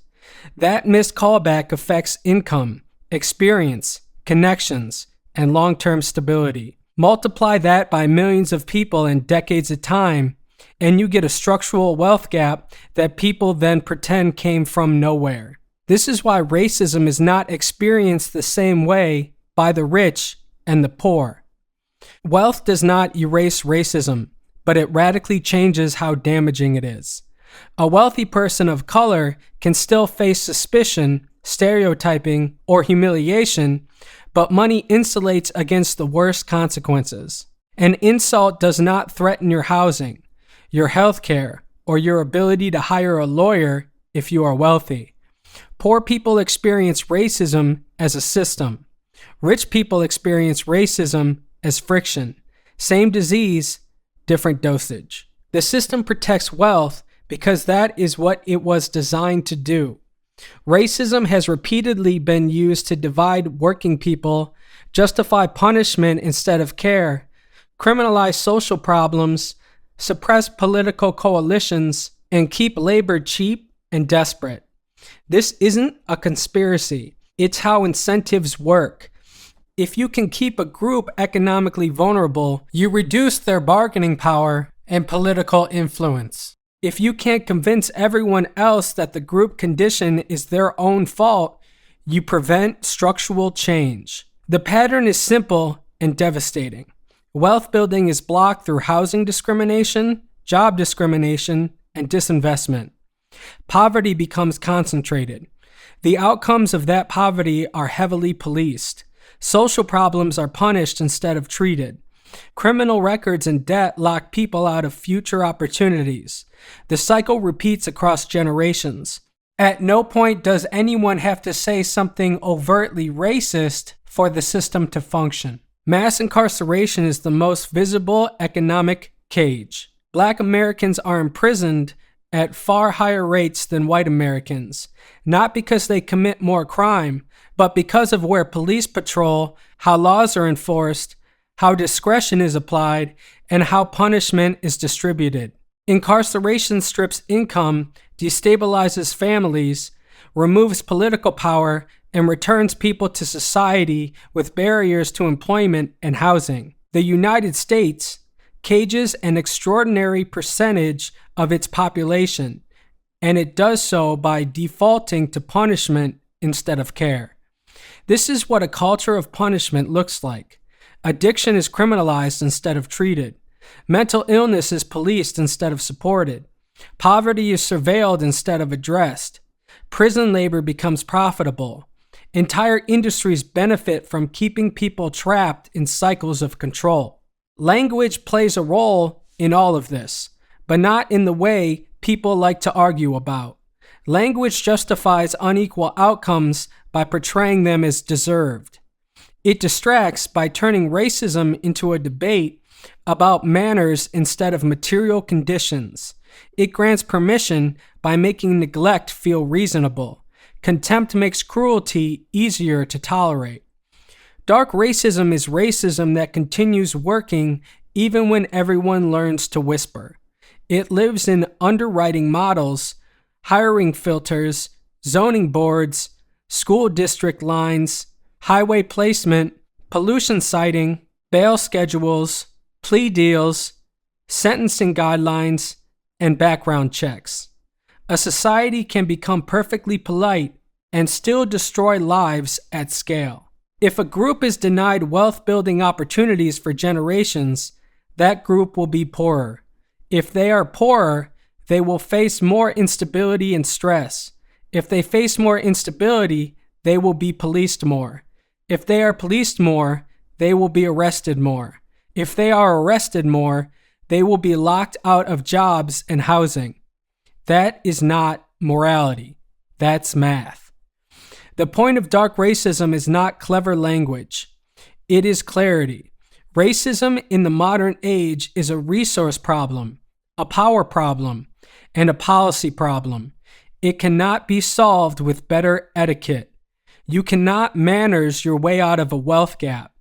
That missed callback affects income, experience, connections, and long-term stability. Multiply that by millions of people in decades of time, and you get a structural wealth gap that people then pretend came from nowhere. This is why racism is not experienced the same way by the rich and the poor. Wealth does not erase racism, but it radically changes how damaging it is. A wealthy person of color can still face suspicion, stereotyping, or humiliation, but money insulates against the worst consequences. An insult does not threaten your housing, your health care, or your ability to hire a lawyer if you are wealthy. Poor people experience racism as a system. Rich people experience racism as friction. Same disease, different dosage. The system protects wealth because that is what it was designed to do. Racism has repeatedly been used to divide working people, justify punishment instead of care, criminalize social problems, suppress political coalitions, and keep labor cheap and desperate. This isn't a conspiracy. It's how incentives work. If you can keep a group economically vulnerable, you reduce their bargaining power and political influence. If you can't convince everyone else that the group condition is their own fault, you prevent structural change. The pattern is simple and devastating. Wealth building is blocked through housing discrimination, job discrimination, and disinvestment. Poverty becomes concentrated. The outcomes of that poverty are heavily policed. Social problems are punished instead of treated. Criminal records and debt lock people out of future opportunities. The cycle repeats across generations. At no point does anyone have to say something overtly racist for the system to function. Mass incarceration is the most visible economic cage. Black Americans are imprisoned at far higher rates than white Americans, not because they commit more crime, but because of where police patrol, how laws are enforced, how discretion is applied, and how punishment is distributed. Incarceration strips income, destabilizes families, removes political power, and returns people to society with barriers to employment and housing. The United States cages an extraordinary percentage of its population, and it does so by defaulting to punishment instead of care. This is what a culture of punishment looks like. Addiction is criminalized instead of treated. Mental illness is policed instead of supported. Poverty is surveilled instead of addressed. Prison labor becomes profitable. Entire industries benefit from keeping people trapped in cycles of control. Language plays a role in all of this, but not in the way people like to argue about. Language justifies unequal outcomes by portraying them as deserved. It distracts by turning racism into a debate about manners instead of material conditions. It grants permission by making neglect feel reasonable. Contempt makes cruelty easier to tolerate. Dark racism is racism that continues working even when everyone learns to whisper. It lives in underwriting models, hiring filters, zoning boards, school district lines, highway placement, pollution citing, bail schedules, plea deals, sentencing guidelines, and background checks. A society can become perfectly polite and still destroy lives at scale. If a group is denied wealth-building opportunities for generations, that group will be poorer. If they are poorer, they will face more instability and stress. If they face more instability, they will be policed more. If they are policed more, they will be arrested more. If they are arrested more, they will be locked out of jobs and housing. That is not morality. That's math. The point of dark racism is not clever language. It is clarity. Racism in the modern age is a resource problem, a power problem, and a policy problem. It cannot be solved with better etiquette. You cannot manners your way out of a wealth gap.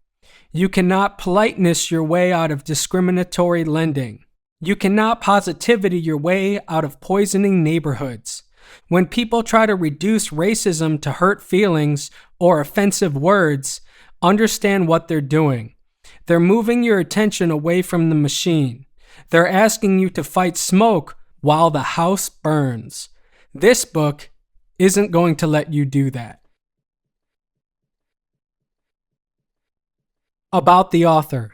You cannot politeness your way out of discriminatory lending. You cannot positivity your way out of poisoning neighborhoods. When people try to reduce racism to hurt feelings or offensive words, understand what they're doing. They're moving your attention away from the machine. They're asking you to fight smoke while the house burns. This book isn't going to let you do that. About the author.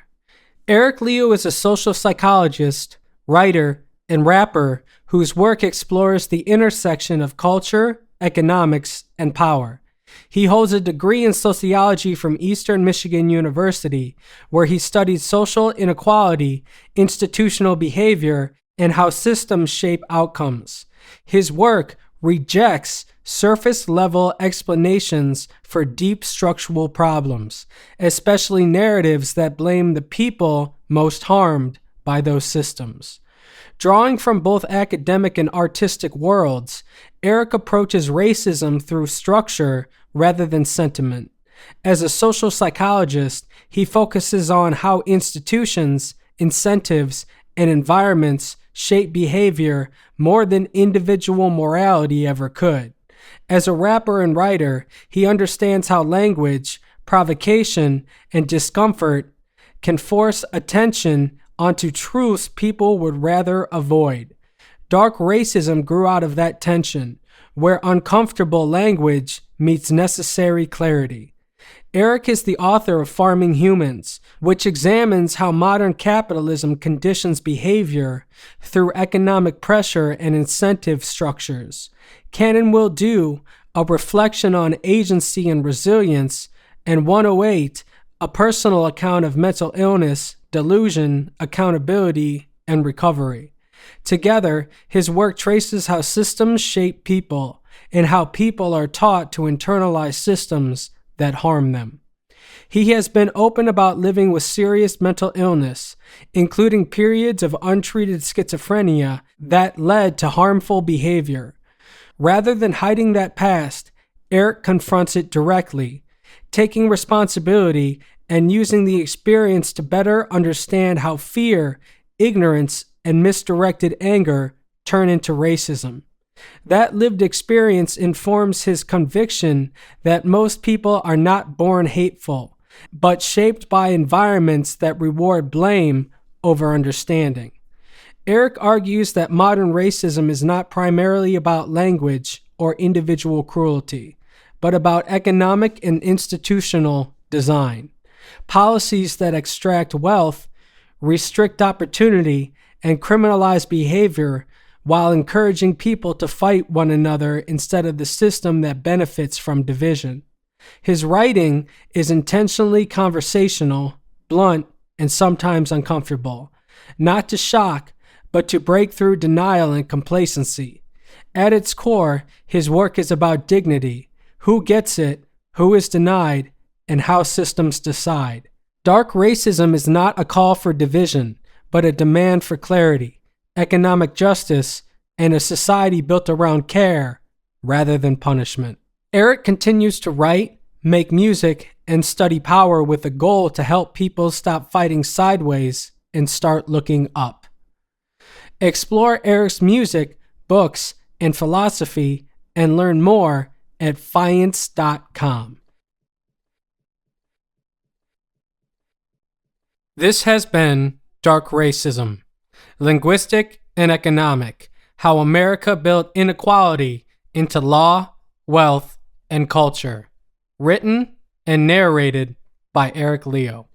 Eric Liu is a social psychologist, writer, and rapper whose work explores the intersection of culture, economics, and power. He holds a degree in sociology from Eastern Michigan University, where he studied social inequality, institutional behavior, and how systems shape outcomes. His work rejects surface-level explanations for deep structural problems, especially narratives that blame the people most harmed by those systems. Drawing from both academic and artistic worlds, Eric approaches racism through structure rather than sentiment. As a social psychologist, he focuses on how institutions, incentives, and environments shape behavior more than individual morality ever could. As a rapper and writer, he understands how language, provocation, and discomfort can force attention onto truths people would rather avoid. Dark racism grew out of that tension, where uncomfortable language meets necessary clarity. Eric is the author of Farming Humans, which examines how modern capitalism conditions behavior through economic pressure and incentive structures. Can and Will Do, a reflection on agency and resilience, and 108, a personal account of mental illness, delusion, accountability, and recovery. Together, his work traces how systems shape people and how people are taught to internalize systems that harm them. He has been open about living with serious mental illness, including periods of untreated schizophrenia that led to harmful behavior. Rather than hiding that past, Eric confronts it directly, taking responsibility and using the experience to better understand how fear, ignorance, and misdirected anger turn into racism. That lived experience informs his conviction that most people are not born hateful, but shaped by environments that reward blame over understanding. Eric argues that modern racism is not primarily about language or individual cruelty, but about economic and institutional design. Policies that extract wealth, restrict opportunity, and criminalize behavior while encouraging people to fight one another instead of the system that benefits from division. His writing is intentionally conversational, blunt, and sometimes uncomfortable, not to shock, but to break through denial and complacency. At its core, his work is about dignity, who gets it, who is denied, and how systems decide. Dark racism is not a call for division, but a demand for clarity, economic justice, and a society built around care rather than punishment. Eric continues to write, make music, and study power with a goal to help people stop fighting sideways and start looking up. Explore Eric's music, books, and philosophy, and learn more at fiance.com. This has been Dark Racism, Linguistic and Economic, How America Built Inequality into Law, Wealth, and Culture. Written and narrated by Eric Leo.